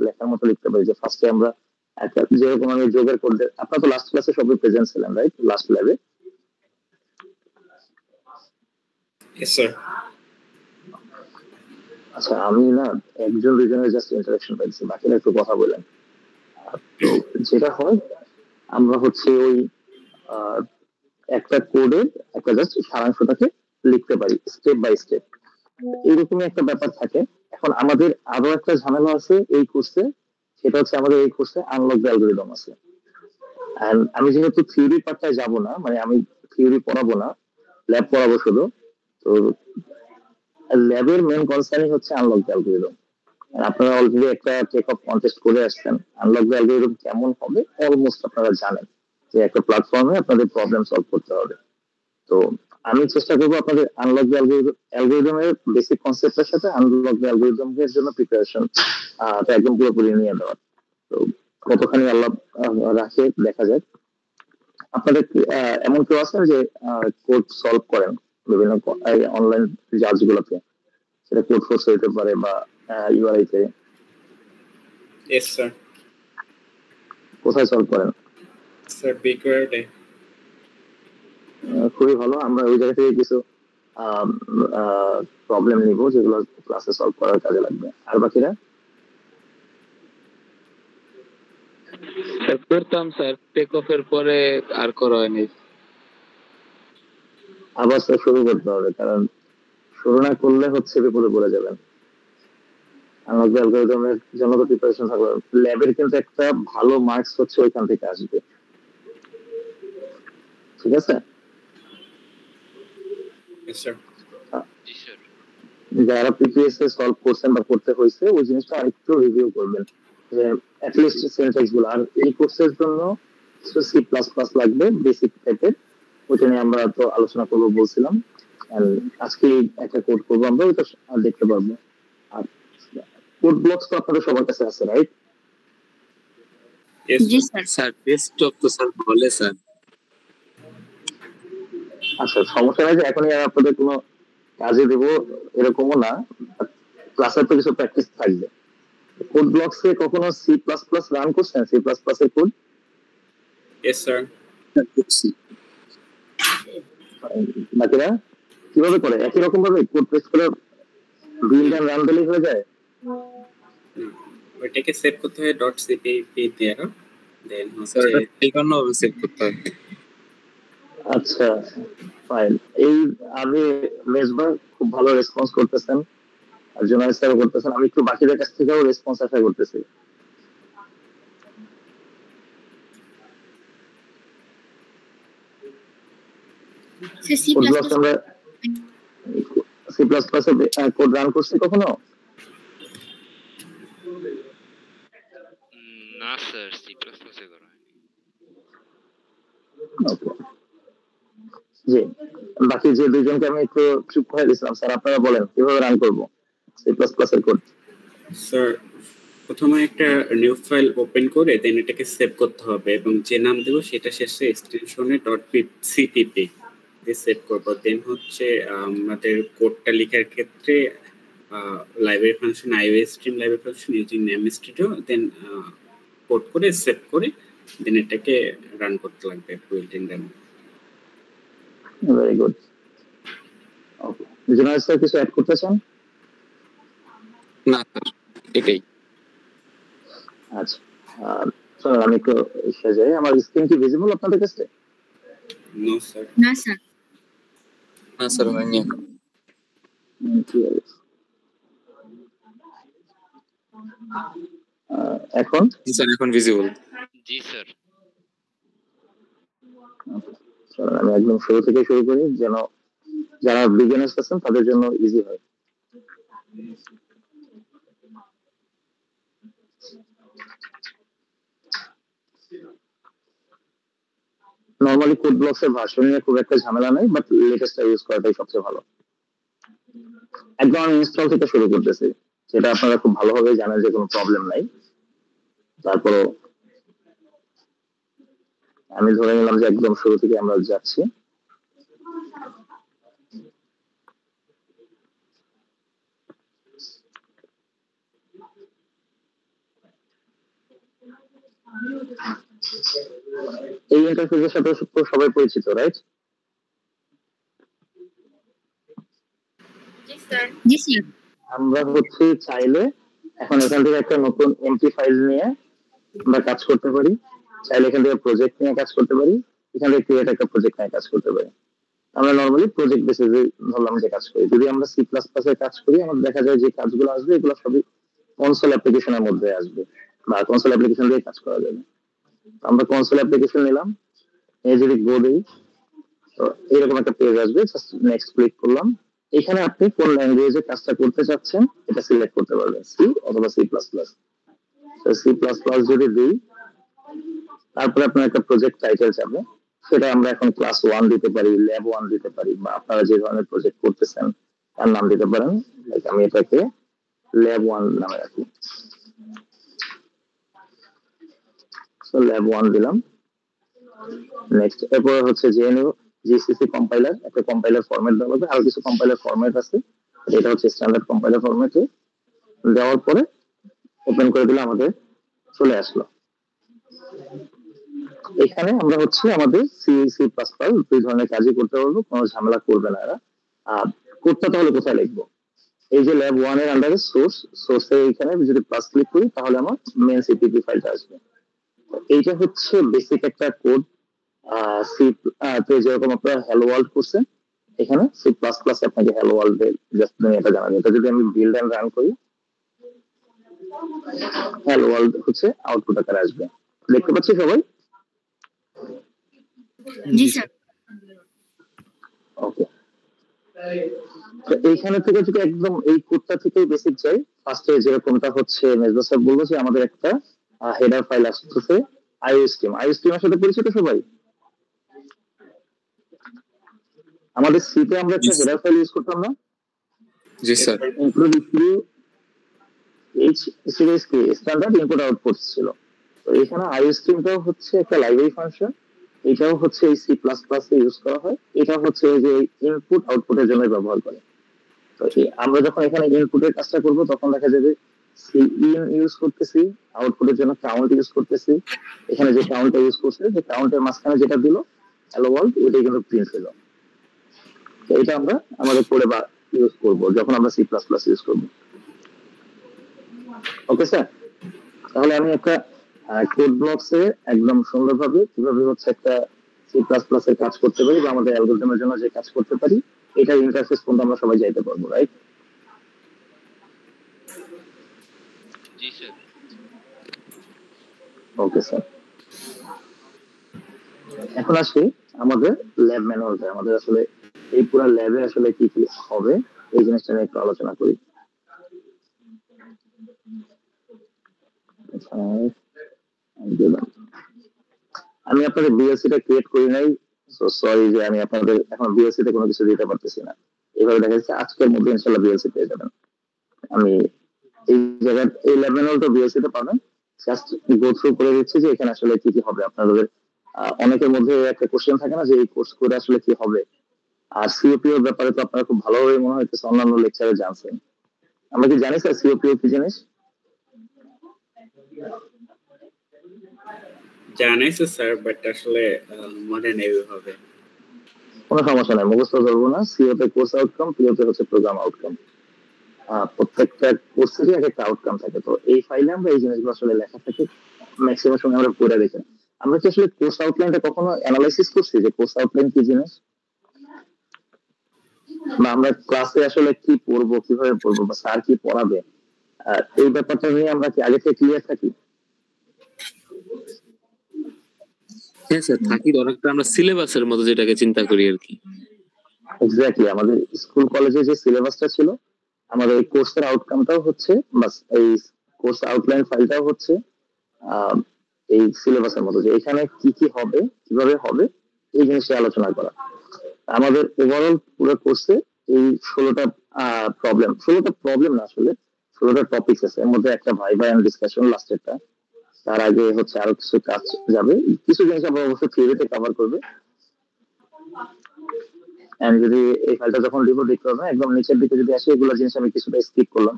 লেখার মতো লিখতে পারি। যে ফার্স্টে আমরা একটা যেরকম আমি যোগের কোড, আপনারা তো লাস্ট ক্লাসে সবাই প্রেজেন্ট ছিলেন, রাইট? লাস্ট ল্যাবে। Yes, sir. আচ্ছা, আমি না একজন দুজনের জাস্ট ইন্টারাকশন পাইছি, বাকিরা একটু কথা বলেন। তো যেটা হয়, আমরা হচ্ছে ওই একটা কোডের একটা জাস্ট সারাংশটাকে লিখতে পারি স্টেপ বাই স্টেপ, এইরকমই একটা ব্যাপার থাকে। এখন আমাদের আরো একটা ঝামেলা আছে এই কোর্সে, সেটা হচ্ছে আমাদের এই কোর্সে আনলক অ্যালগরিদম আছে। And আমি যেহেতু থিওরি পার্টটায় যাব না, মানে আমি থিওরি পড়াবো না, ল্যাব পড়াবো শুধু। তো ল্যাবের মেন কনসার্নই হচ্ছে আনলক অ্যালগরিদম। আপনারা অলরেডি একটা টেক অফ কন্টেস্ট করে আসছেন, আনলক অ্যালগরিদম কেমন হবে অলমোস্ট আপনারা জানেন, যে একটা প্ল্যাটফর্মে আপনাদের প্রবলেম সলভ করতে হবে। তো আমি চেষ্টা করবো আপনাদের আনলক অ্যালগরিদমের বেসিক কনসেপ্টের সাথে আনলক অ্যালগরিদমের জন্য প্রিপারেশন একদম পুরোপুরি নিয়ে দেওয়ার। তো কতখানি আল্লাহ রাখে দেখা যায়। আপনাদের এমন কেউ আছেন যে কোড সলভ করেন বিভিন্ন অনলাইন জাজ গুলোতে, সেটা কোড ফোর্স হতে পারে বা ইউআরআই তে? Yes, sir. কোথায় সলভ করেন? Sir, BigQuery. খুবই ভালো, আমরা ওই জায়গা থেকে কিছু প্রবলেম নিব যেগুলো ক্লাসে সলভ করার কাজে লাগবে। আর বাকিরা? করতাম স্যার, টেক অফের পরে আর করা হয়নি। আবার স্যার শুরু করতে হবে, কারণ শুরু না করলে হচ্ছে বিপদে পড়ে যাবেন। আমাদের অ্যালগরিদমের জন্য তো প্রিপারেশন থাকবে, ল্যাবের কিন্তু একটা ভালো মার্কস হচ্ছে ওইখান থেকে আসবে, ঠিক আছে? Yes, sir. জি স্যার। যারা পিপিএস এ সলভ করছেন বা করতে হয়েছে ওই জিনিসটা আরেকটু রিভিউ করবেন, যে অ্যাটলিস্ট সিনট্যাক্স গুলো। আর এই কোর্সের জন্য সি প্লাস প্লাস লাগবে বেসিক টাইপের, ওইটা নিয়ে আমরা তো আলোচনা করবো বলছিলাম। আজকে একটা কোড করবো আমরা, ওইটা দেখতে পারবো। আর কোড ব্লকস তো আপনাদের সবার কাছে আছে, রাইট? Yes, জি sir. স্যার। স্যার ডেস্কটপ তো স্যার বলে স্যার। আচ্ছা, সমস্যা নাই যে এখনই আর আপনাদের কোনো কাজে দেবো এরকমও না, ক্লাসের তো কিছু প্র্যাকটিস থাকবে। কোড ব্লকস এ কখনো সি প্লাস প্লাস রান করছেন? সি প্লাস প্লাস এর কোড? Yes, sir. বাকিরা কিভাবে করে? একই রকম ভাবে কোড পেস্ট করে বিল্ড এন্ড রান দিলেই হয়ে যায়? ওইটাকে সেভ করতে হয় .cpp দিয়ে, না? দেন স্যার হচ্ছে এখানে সেভ করতে হয়। আচ্ছা, ফাইন। এই আমি মেজবার খুব ভালো রেসপন্স করতেছেন, আর জোনাল স্যারও করতেছেন, আমি একটু বাকিদের কাছ থেকেও রেসপন্স আশা করতেছি। সি কোড প্লাস ব্লকস আমরা সি প্লাস প্লাস এ কোড রান করছি কখনো? না স্যার, সি প্লাস প্লাসে করা হয়নি। ওকে, জি। বাকি যে দুইজনকে আমি একটু চুপ করে দিয়েছিলাম, স্যার আপনারা বলেন কিভাবে রান করবো সি প্লাস প্লাস এর কোড? স্যার প্রথমে একটা নিউ ফাইল ওপেন করে দেন এটাকে সেভ করতে হবে এবং যে নাম দেব সেটা শেষে এক্সটেনশনে .cpp দিয়ে সেভ করব। দেন হচ্ছে আমাদের কোডটা লেখার ক্ষেত্রে library function iostream library function using name studio then code করে সেভ করে দেন এটাকে রান করতে লাগবে building then. Very good. Okay, জোনাল স্যার কিছু অ্যাড করতে চান? না স্যার, এটাই। আচ্ছা, স্যার আমি একটু যাই, আমার স্ক্রিন কি ভিজিবল আপনাদের কাছে? No sir. না স্যার। না স্যার হয়নি এখন। এখন স্যার এখন ভিজিবল। জি স্যার। আমি একদম শুরু থেকে শুরু করি, যেন যারা বিগিনার্স আছেন তাদের জন্য ইজি হয়। নরমালি কোড ব্লকস এর ভার্সন নিয়ে খুব একটা ঝামেলা নাই, বাট লেটেস্টটা ইউজ করাটাই সবচেয়ে ভালো। একদম আমি ইনস্টল থেকে শুরু করতেছি, সেটা আপনারা খুব ভালোভাবে জানেন যে কোনো প্রবলেম নাই। তারপরও আমি ধরে নিলাম যে একদম শুরু থেকে আমরা যাচ্ছি। এই ইন্টারফেসের সাথে তো সবাই পরিচিত, রাইট? জি স্যার। আমরা হচ্ছে চাইলে এখন এখান থেকে একটা নতুন এমপি ফাইল নিয়ে আমরা কাজ করতে পারি, চাইলে এখান থেকে প্রজেক্ট নিয়ে কাজ করতে পারি, এখান থেকে ক্রিয়েট একটা প্রজেক্ট নিয়ে কাজ করতে পারি। আমরা নর্মালি প্রজেক্ট বেসিসে ধরলাম যে কাজ করি। যদি আমরা সি প্লাস প্লাসে কাজ করি, আমাদের দেখা যায় যে কাজগুলো আসবে এগুলো সবই কনসোল অ্যাপ্লিকেশনের মধ্যে আসবে বা কনসোল অ্যাপ্লিকেশন দিয়ে কাজ করা যাবে। আমরা কনসোল অ্যাপ্লিকেশন নিলাম, এই যদি গো দিই তো এরকম একটা পেজ আসবে, জাস্ট নেক্সট ক্লিক করলাম। এখানে আপনি কোন ল্যাঙ্গুয়েজে কাজটা করতে চাচ্ছেন এটা সিলেক্ট করতে পারবেন, সি অথবা C plus plus. C plus plus যদি দিই, তারপরে আপনার একটা প্রজেক্ট টাইটেল যাবে, সেটা আমরা এখন ক্লাস 1 দিতে পারি, ল্যাব 1 দিতে পারি, বা আপনারা যে ধরনের প্রজেক্ট করতেছেন তার নাম দিতে পারেন। লাইক আমি এটাকে ল্যাব 1 নামে রাখি। সো ল্যাব 1 দিলাম। নেক্সট এরপর হচ্ছে জেএনইউ জিসিসি কম্পাইলার, একটা কম্পাইলার ফরম্যাট দেওয়া হবে, আরো কিছু কম্পাইলার ফরম্যাট আছে, এটা হচ্ছে স্ট্যান্ডার্ড কম্পাইলার ফরম্যাটে দেওয়ার পরে ওপেন করে দিলে আমাদের চলে আসলো। এখানে আমরা হচ্ছে আমাদের সি সি প্লাস প্লাস দুই ধরনের কাজই করতে পারবো, কোনো ঝামেলা করবে না এরা। কোডটা তাহলে কোথায় লিখবো? এই যে ল্যাব 1 এর আন্ডারে সোর্সে এখানে যদি প্লাস ক্লিক করি তাহলে আমার মেন সিপিপি ফাইলটা আসবে। এইটা হচ্ছে বেসিক একটা কোড। সি তে যেরকম আপনারা হ্যালো ওয়ার্ল্ড করছেন, এখানে সি প্লাস প্লাস আপনাকে হ্যালো ওয়ার্ল্ড জাস্ট এটা জানাবে। এটা যদি আমি বিল্ড এন্ড রান করি, হ্যালো ওয়ার্ল্ড হচ্ছে আউটপুট আকারে আসবে। দেখতে পাচ্ছি সবাই? জি স্যার। ওকে, তো এইখানে থেকে যদি একদম এই কোডটা থেকে বেসিক যাই, ফার্স্টে যেরকমটা হচ্ছে মেজবা স্যার বললো যে আমাদের একটা হেডার ফাইল আসতেছে আইওস্ট্রিম। আইওস্ট্রিমের সাথে পরিচিত সবাই? আমাদের সিতে আমরা একটা হেডার ফাইল ইউজ করতাম না? জি স্যার। ইনক্লুডিং এইচ সিরিজ কি স্ট্যান্ডার্ড ইনপুট আউটপুট ছিল। তো এখানে আইওস্ট্রিমটাও হচ্ছে একটা লাইব্রেরি ফাংশন, এটাও হচ্ছে এই সি প্লাস প্লাস এ ইউজ করা হয়। এটা হচ্ছে যে ইনপুট আউটপুটের জন্য ব্যবহার করে। তো আমরা যখন এখানে ইনপুটের কাজটা করব তখন দেখা যাবে সি ইন ইউজ করতেছি, আউটপুটের জন্য কাউন্ট ইউজ করতেছি। এখানে যে কাউন্টটা ইউজ করছে, যে কাউন্টের মাঝখানে যেটা দিল হ্যালো ওয়ার্ল্ড, ওইটাই কিন্তু প্রিন্ট হলো। তো এটা আমরা আমাদের কোডে বা ইউজ করব যখন আমরা সি প্লাস প্লাস ইউজ করব। ওকে স্যার, তাহলে আমি একটা কোড ব্লকসে একদম সুন্দরভাবে কিভাবে হচ্ছে একটা সি প্লাস প্লাস এর কাজ করতে পারি বা আমাদের অ্যালগরিদমের জন্য যে কাজ করতে পারি, এটা ইন্টারফেস পর্যন্ত আমরা সবাই যাইতে পারবো, রাইট? জি স্যার। ওকে স্যার, এখন আসি আমাদের ল্যাব ম্যানুয়ালটা। আমাদের আসলে এই পুরো ল্যাবে আসলে কি কি হবে এই জিনিসটা নিয়ে একটু আলোচনা করি। আমি আপনাদের বিএলসি টা ক্রিয়েট করি নাই, সো সরি যে আমি আপনাদের এখন বিএলসি তে কোনো কিছু দিতে পারতেছি না। এভাবে দেখা যাচ্ছে আজকের মধ্যে ইনশাআল্লাহ বিএলসি পেয়ে যাবেন। আমি এই জায়গায় এই ল্যাব ম্যানুয়ালটা বিএলসি তে পাবেন, জাস্ট গো থ্রু করে দিচ্ছি যে এখানে আসলে কি কি হবে। আপনাদের অনেকের মধ্যে একটা কোশ্চেন থাকে না যে এই কোর্স করে আসলে কি হবে। আর সিওপিও এর ব্যাপারে তো আপনারা খুব ভালোভাবে মনে হইতেছে অন্যান্য লেকচারে জানছেন। আমরা কি জানি স্যার সিওপিও কি জিনিস? জানাইছে স্যার, বাট আসলে মনে নেই হবে। কোনো সমস্যা নাই, মুখস্থ করবো না। সিও তে কোর্স আউটকাম, পিও তে হচ্ছে প্রোগ্রাম আউটকাম। প্রত্যেকটা কোর্সেরই এক একটা আউটকাম থাকে। তো এই ফাইলে আমরা এই জিনিসগুলো আসলে লেখা থাকে, ম্যাক্সিমাম সময় আমরা পড়ে দেখি। আমরা কি আসলে কোর্স আউটলাইনটা কখনো অ্যানালাইসিস করছি যে কোর্স আউটলাইন কি জিনিস, বা আমরা ক্লাসে আসলে কি পড়বো, কিভাবে পড়বো, বা স্যার কি পড়াবে, এই ব্যাপারটা নিয়ে আমরা কি আগে থেকে ক্লিয়ার থাকি? হ্যাঁ স্যার থাকি, অনেকটা আমরা সিলেবাসের মতো যেটাকে চিন্তা করি আর কি। এক্স্যাক্টলি, আমাদের স্কুল কলেজে যে সিলেবাসটা ছিল, আমাদের এই কোর্সের আউটকামটাও হচ্ছে, বাস এই কোর্স আউটলাইন ফাইলটাও হচ্ছে এই সিলেবাসের মতো, যে এখানে কি কি হবে, কিভাবে হবে, এই জিনিসটা আলোচনা করা। আমাদের ওভারঅল পুরো কোর্সে এই 16টা প্রবলেম না, আসলে 16টা টপিকস আছে। এর মধ্যে একটা ভাইভা এন্ড ডিসকাশন লাস্টেরটা, তার আগে হচ্ছে আরো কিছু কাজ যাবে, কিছু জিনিস আমরা অবশ্যই থিওরিতে কভার করবে। এন্ড যদি এই ফাইলটা যখন রিভিউ দেখতে হবে, একদম নিচের দিকে যদি আসে, এগুলো জিনিস আমি কিছুটা স্কিপ করলাম।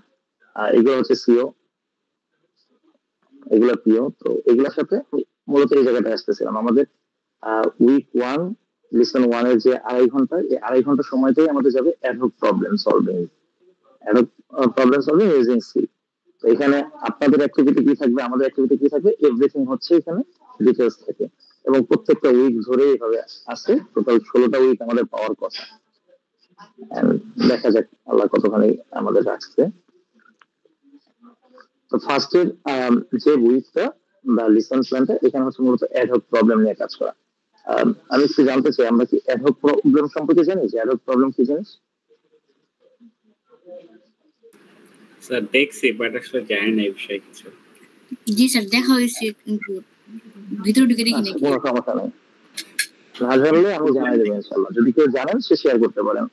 এগুলো হচ্ছে সিও, এগুলো পিও। তো এগুলোর সাথে মূলত এই জায়গাটা আসতেছিলাম। আমাদের উইক 1 লিসন 1 এর যে 2.5 ঘন্টা, এই 2.5 ঘন্টা সময়টাই আমাদের যাবে ad hoc problem solving, ad hoc problem solving using C. তো এখানে আপনাদের অ্যাক্টিভিটি কি থাকবে, আমাদের অ্যাক্টিভিটি কি থাকবে, এভরিথিং হচ্ছে এখানে ডিটেলস থেকে, এবং প্রত্যেকটা উইক ধরে এইভাবে আছে। টোটাল 16টা উইক আমাদের পাওয়ার কথা। And দেখা যাক আল্লাহ কতখানি আমাদের রাখছে। তো ফার্স্টের যে উইকটা বা লিসন প্ল্যানটা, এখানে হচ্ছে মূলত অ্যাডহক প্রবলেম নিয়ে কাজ করা। আমি একটু জানতে চাই, আমরা কি অ্যাডহক প্রবলেম সম্পর্কে জানি, যে অ্যাডহক প্রবলেম কি জিনিস? স্যার দেখছি, বাট আসলে জানি না এই বিষয়ে কিছু। জি স্যার, দেখা হয়েছে কিন্তু ভিতরে ঢুকে দেখি আচ্ছা, নাকি। কোনো সমস্যা নেই, না জানলে আমি জানাই দেবো ইনশাল্লাহ। যদি কেউ জানেন সে শেয়ার করতে পারেন।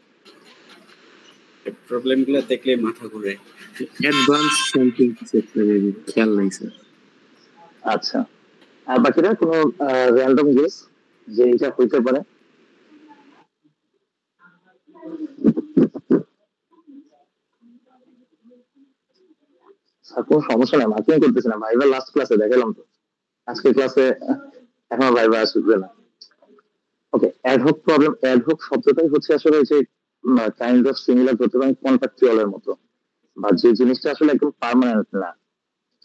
প্রবলেমগুলো দেখলে মাথা ঘুরে। অ্যাডভান্স সামথিং কিছু একটা maybe, খেয়াল নাই স্যার। আচ্ছা, আর বাকিরা কোনো র্যান্ডম গেস যে এটা হইতে পারে? স্যার কোনো সমস্যা নাই, মার্কিং করতেছি না, ভাইবা লাস্ট ক্লাসে দেখালাম তো, আজকের ক্লাসে এখন ভাইবা আসবে না। ওকে, অ্যাডহক প্রবলেম, অ্যাডহক শব্দটাই হচ্ছে আসলে যে কাইন্ড অফ সিমিলার করতে পারেন কন্ট্রাকচুয়াল এর মতো, বা যে জিনিসটা আসলে একদম পার্মানেন্ট না।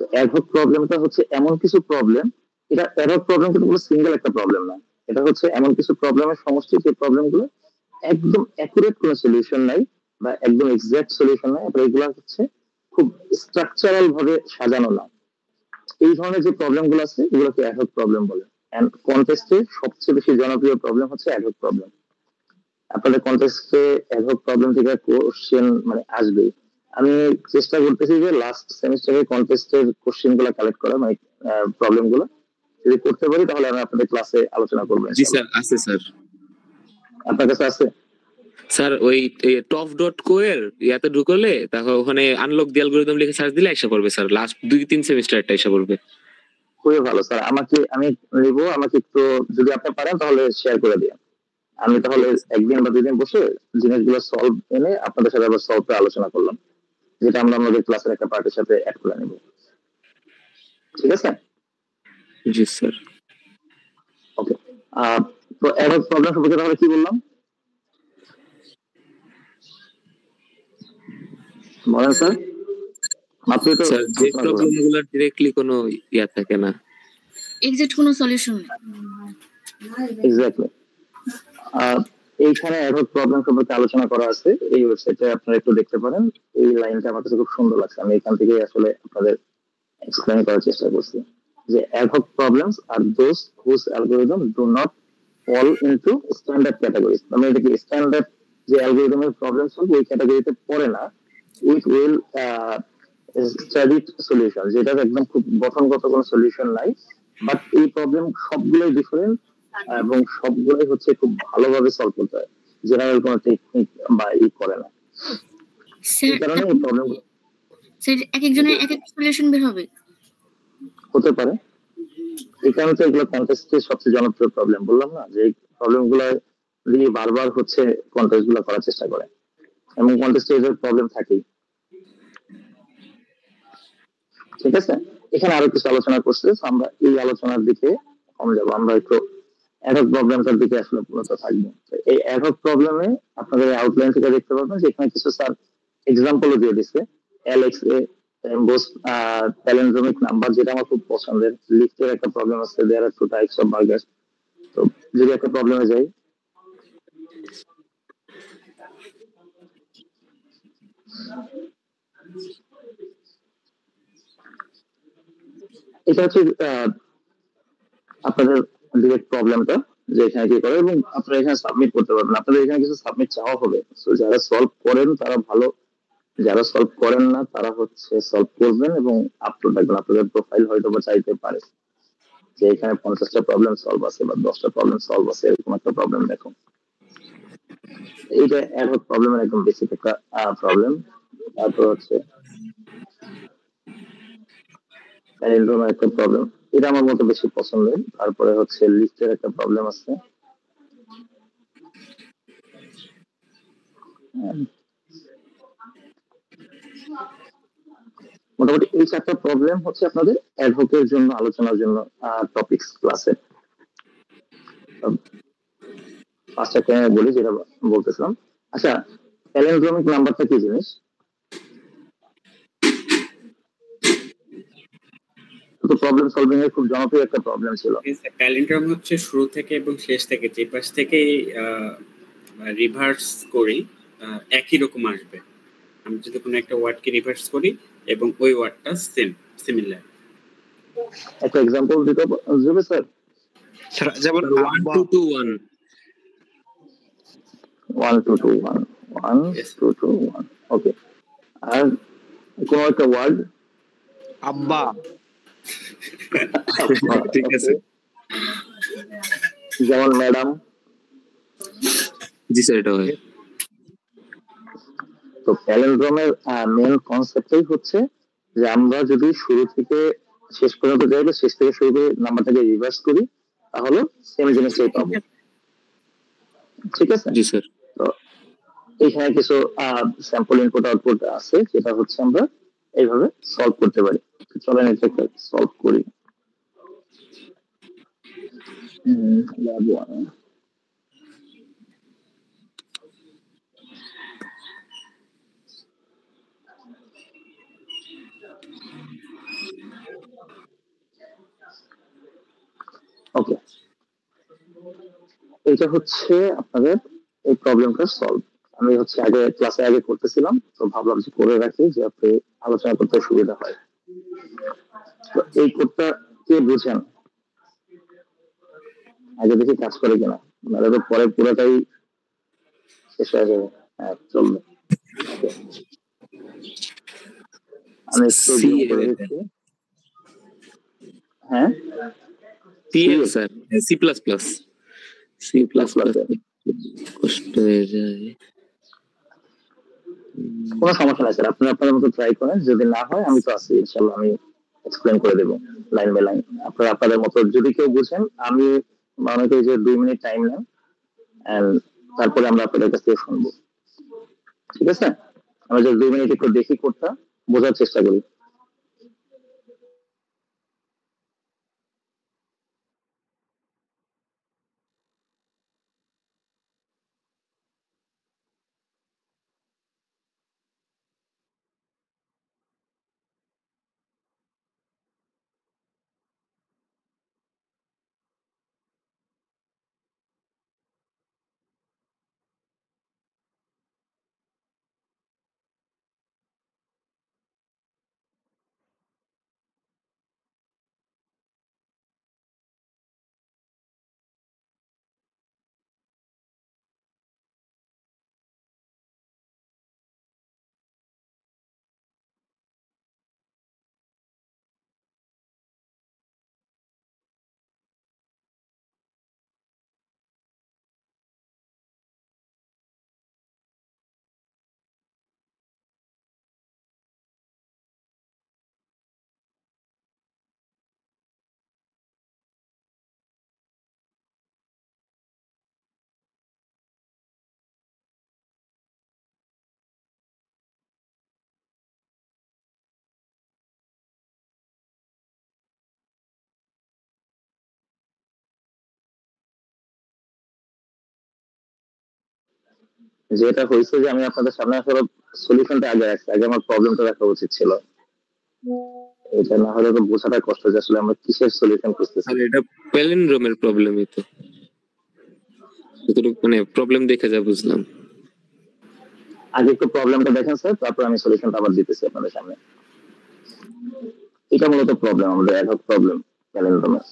তো অ্যাডহক প্রবলেমটা হচ্ছে এমন কিছু প্রবলেম, এটা অ্যাডহক প্রবলেম কিন্তু কোনো সিঙ্গেল একটা প্রবলেম না, এটা হচ্ছে এমন কিছু প্রবলেমের সমষ্টি, যে প্রবলেমগুলো একদম অ্যাকুরেট কোনো সলিউশন নাই, বা একদম এক্সাক্ট সলিউশন নাই, আবার এগুলো হচ্ছে খুব স্ট্রাকচারাল ভাবে সাজানো না। এই ধরনের যে প্রবলেমগুলো আছে এগুলোকে অ্যাডহক প্রবলেম বলে। এন্ড কন্টেস্টে সবচেয়ে বেশি জনপ্রিয় প্রবলেম হচ্ছে অ্যাডহক প্রবলেম। আপনাদের কন্টেস্টে অ্যাডহক প্রবলেম থেকে কোশ্চেন মানে আসবে। আমি চেষ্টা করতেছি যে লাস্ট সেমিস্টারে কন্টেস্টের কোশ্চেন গুলো কালেক্ট করা, মানে প্রবলেম গুলো যদি করতে পারি তাহলে আমি আপনাদের ক্লাসে আলোচনা করবো জি ইনশাআল্লাহ। স্যার, আছে স্যার। আপনার কাছে আছে? স্যার ওই টপ ডট কো এর ইয়াতে ঢুকলে তারপর ওখানে আনলক দি অ্যালগরিদম লিখে সার্চ দিলে এসে পড়বে স্যার, লাস্ট 2-3 সেমিস্টারটা এসে পড়বে। খুবই ভালো স্যার, আমাকে আমি নিব, আমাকে একটু যদি আপনি পারেন তাহলে শেয়ার করে দিন। আমি তাহলে একদিন বা 2 দিন বসে জিনিসগুলো সলভ এনে আপনাদের সাথে আবার সলভ করে আলোচনা করলাম, যেটা আমরা আমাদের ক্লাসের একটা পার্টির সাথে অ্যাড করে নেব। ঠিক আছে? জি স্যার। ওকে, তো অ্যাডহক প্রবলেম সম্পর্কে তাহলে কি বললাম বলেন স্যার? মাত্র তো স্যার যে আলোচনা করলাম। প্রবলেমগুলো ডিরেক্টলি কোনো ইয়া থাকে না। এক্সাক্ট কোনো সলিউশন নেই। এক্স্যাক্টলি। এইখানে অ্যাডহক প্রবলেম সম্পর্কে আলোচনা করা আছে, এই ওয়েবসাইটে আপনারা একটু দেখতে পারেন। এই লাইনটা আমার কাছে খুব সুন্দর লাগছে, আমি এখান থেকে আসলে আপনাদের এক্সপ্লেন করার চেষ্টা করছি যে অ্যাডহক প্রবলেমস আর those whose algorithm do not fall into standard categories. মানে এটা কি স্ট্যান্ডার্ড যে অ্যালগরিদমের প্রবলেম সলভ ওই ক্যাটাগরিতে পড়ে না, উইথ উইল স্টাডিড সলিউশন, যেটা একদম খুব গঠনগত কোনো সলিউশন নাই, বাট এই প্রবলেম সবগুলোই ডিফারেন্ট, এবং সবগুলোই হচ্ছে খুব ভালোভাবে সলভ করতে হয়, জেনারেল কোনো টেকনিক বা ই করে না। স্যার এই কারণে এই প্রবলেম স্যার এক একজনের এক এক সলিউশন বের হবে। হতে পারে। এই কারণে তো এগুলো কন্টেস্টের সবচেয়ে জনপ্রিয় প্রবলেম, বললাম না যে এই প্রবলেম গুলো দিয়ে বারবার হচ্ছে কন্টেস্ট গুলো করার চেষ্টা করে, এবং কন্টেস্টে এদের প্রবলেম থাকেই। ঠিক আছে, এখানে আরো কিছু আলোচনা করছে, তো আমরা এই আলোচনার দিকে কম যাবো, আমরা একটু অ্যাডহক প্রবলেমটার দিকে আসলে মূলত থাকবো। তো এই অ্যাডহক প্রবলেমে আপনাদের আউটলাইন থেকে দেখতে পাবেন যে এখানে কিছু স্যার এক্সাম্পলও দিয়ে দিচ্ছে। এলএক্সএ এমবোস প্যালিন্ড্রোমিক নাম্বার, যেটা আমার খুব পছন্দের। লিফটের একটা প্রবলেম আছে, দেয়ার আর 2 টাইপস অফ বার্গার। তো যদি একটা প্রবলেমে যাই, এটা হচ্ছে আপনাদের ডিরেক্ট প্রবলেমটা, যে এখানে কি করে, এবং আপনারা এখানে সাবমিট করতে পারবেন। আপনাদের এখানে কিছু সাবমিট চাওয়া হবে, তো যারা সলভ করেন তারা ভালো, যারা সলভ করেন না তারা হচ্ছে সলভ করবেন এবং আপলোড রাখবেন। আপনাদের প্রোফাইল হয়তো বা চাইতে পারে যে এখানে 50টা প্রবলেম সলভ আছে বা 10টা প্রবলেম সলভ আছে, এরকম একটা প্রবলেম দেখো। এইটা অ্যাডহক প্রবলেমের একদম বেসিক একটা প্রবলেম। তারপর হচ্ছে প্যালিন্ড্রোমের একটা প্রবলেম, এটা আমার মতো বেশি পছন্দের। তারপরে হচ্ছে লিস্টের একটা প্রবলেম আছে। মোটামুটি এই 4টা প্রবলেম হচ্ছে আপনাদের অ্যাডভোকের জন্য আলোচনার জন্য টপিকস ক্লাসে। ফার্স্ট একটা বলি যেটা বলতেছিলাম। আচ্ছা, প্যালিন্ড্রোমিক নাম্বারটা কি জিনিস? তো প্রবলেম সলভিং এর খুব জনপ্রিয় একটা প্রবলেম ছিল। প্যালিন্ড্রোম হচ্ছে শুরু থেকে এবং শেষ থেকে যে পাশ থেকে রিভার্স করি একই রকম আসবে। আমি যদি কোনো একটা ওয়ার্ডকে রিভার্স করি এবং ওই ওয়ার্ডটা সিমিলার। একটা এক্সাম্পল দিতে যাবে স্যার? যেমন 1 2 2 1 1 2 2 1 1 2 2 1 ওকে। আর কোন একটা ওয়ার্ড আব্বা। ঠিক আছে। যেমন ম্যাডাম। জি স্যার, এটা হয়। তো প্যালিন্ড্রোমের মেন কনসেপ্টই হচ্ছে যে আমরা যদি শুরু থেকে শেষ পর্যন্ত যাই বা শেষ থেকে শুরু করে নাম্বারটাকে রিভার্স করি তাহলে সেম জিনিসটাই পাবো। ঠিক আছে? জি স্যার। তো এখানে কিছু স্যাম্পল ইনপুট আউটপুট আছে যেটা হচ্ছে আমরা এইভাবে সলভ করতে পারি। চলেন এটাকে সলভ করি। ল্যাব 1 ওকে। এটা হচ্ছে আপনাদের এই প্রবলেমটা সলভ। আমি হচ্ছে আগে ক্লাসে আগে করতেছিলাম, তো ভাবলাম যে করে রাখি যে আপনি আলোচনা করতে সুবিধা হয়। তো এই কোডটা কে বুঝেন? আগে দেখি কাজ করে কিনা, নাহলে তো পরে পুরোটাই শেষ হয়ে যাবে। হ্যাঁ, চলবে। আমি একটু জুম করে দিচ্ছি। হ্যাঁ, CL sir, C plus plus. C plus plus কষ্ট হয়ে যায়। কোনো সমস্যা নাই স্যার, আপনি আপনাদের মতো ট্রাই করেন। যদি না হয় আমি তো আছি, ইনশাআল্লাহ আমি এক্সপ্লেন করে দেবো লাইন বাই লাইন। আপনারা আপনাদের মতো যদি কেউ বুঝেন, আমি মনে করি যে 2 মিনিট টাইম নেন এন্ড তারপরে আমরা আপনাদের কাছ থেকে শুনবো। ঠিক আছে? আমরা যে 2 মিনিট একটু দেখি কোডটা বোঝার চেষ্টা করি। যেটা হয়েছে যে আমি আপনাদের সামনে আসলে সলিউশনটা আগে রাখছি, আগে আমার প্রবলেমটা দেখা উচিত ছিল। এটা না হলে তো বোঝাটা কষ্ট যে আসলে আমরা কিসের সলিউশন খুঁজতেছি। আর এটা প্যালিন্ড্রোমের প্রবলেমই তো, যতটুকু মানে প্রবলেম দেখে যা বুঝলাম। আগে একটু প্রবলেমটা দেখেন স্যার, তারপর আমি সলিউশনটা আবার দিতেছি আপনাদের সামনে। এটা মূলত প্রবলেম, আমাদের অ্যাডহক প্রবলেম প্যালিন্ড্রোমে।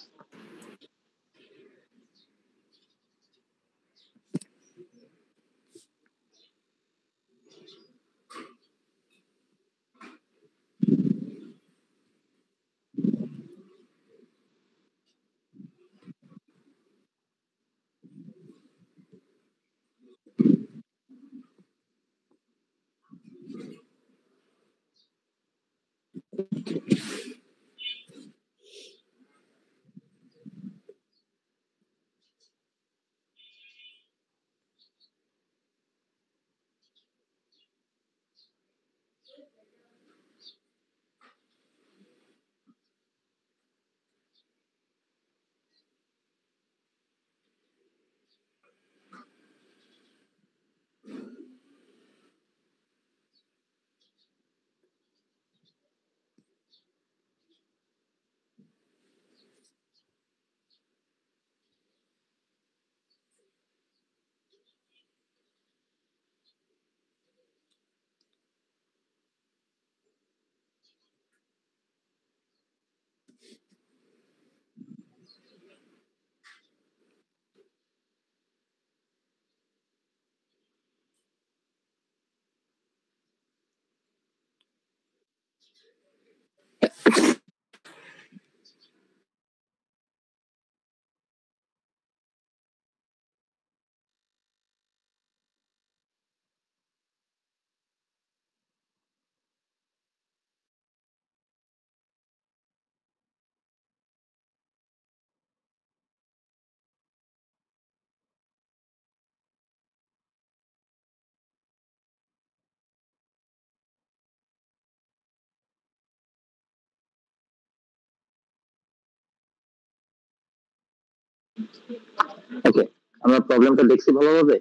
ওকে, আমরা প্রবলেমটা দেখছি ভালোভাবে।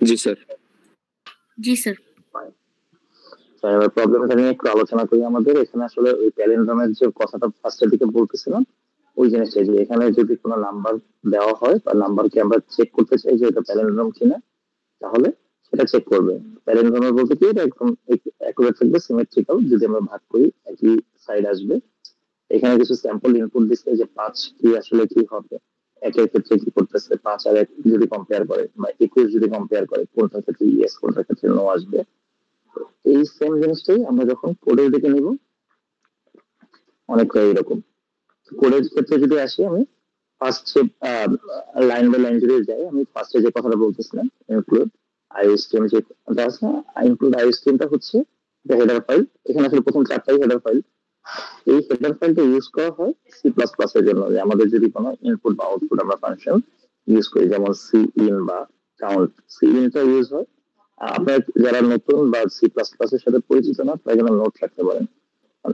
জি স্যার। জি স্যার। স্যার এবার প্রবলেমটা নিয়ে একটু আলোচনা করি। আমাদের এখানে আসলে ওই প্যালিন্ড্রোমের যে কথাটা ফার্স্টের দিকে বলতেছিলাম, ওই জিনিসটা যে এখানে যদি কোনো নাম্বার দেওয়া হয় বা নাম্বারকে আমরা চেক করতে চাই যে এটা প্যালিন্ড্রোম কিনা, তাহলে সেটা চেক করবে। প্যালিন্ড্রোম বলতে কি এটা একদম অ্যাকুরেট থাকবে, সিমেট্রিক্যাল। যদি আমরা ভাগ করি একই সাইড আসবে। এখানে কিছু স্যাম্পল ইনপুট দিচ্ছে যে 5 কি আসলে কি হবে, একের ক্ষেত্রে কি করতেছে, 5 আর 1 যদি কম্পেয়ার করে বা 21 যদি কম্পেয়ার করে কোনটার ক্ষেত্রে ইয়েস কোনটার ক্ষেত্রে নো আসবে। তো এই সেম জিনিসটাই আমরা যখন কোডের দিকে নিব অনেকটা এইরকম। কোডের ক্ষেত্রে যদি আসি, আমি ফার্স্ট লাইন বাই লাইন যদি যাই, আমি ফার্স্টে যে কথাটা বলতেছিলাম ইনক্লুড আইওস্ট্রিম, যেটা আছে ইনক্লুড আইওস্ট্রিমটা হচ্ছে হেডার ফাইল। এখানে আসলে প্রথম চারটাই হেডার ফাইল। এই হেডার ফাইলটা ইউজ করা হয় সি প্লাস প্লাস এর জন্য, যে আমাদের যদি কোনো ইনপুট বা আউটপুট আমরা ফাংশন ইউজ করি, যেমন সি ইন বা কাউন্ট। সি ইনটা ইউজ হয়, আপনার যারা নতুন বা সি প্লাস প্লাস এর সাথে পরিচিত না তারা যেন নোট রাখতে পারেন।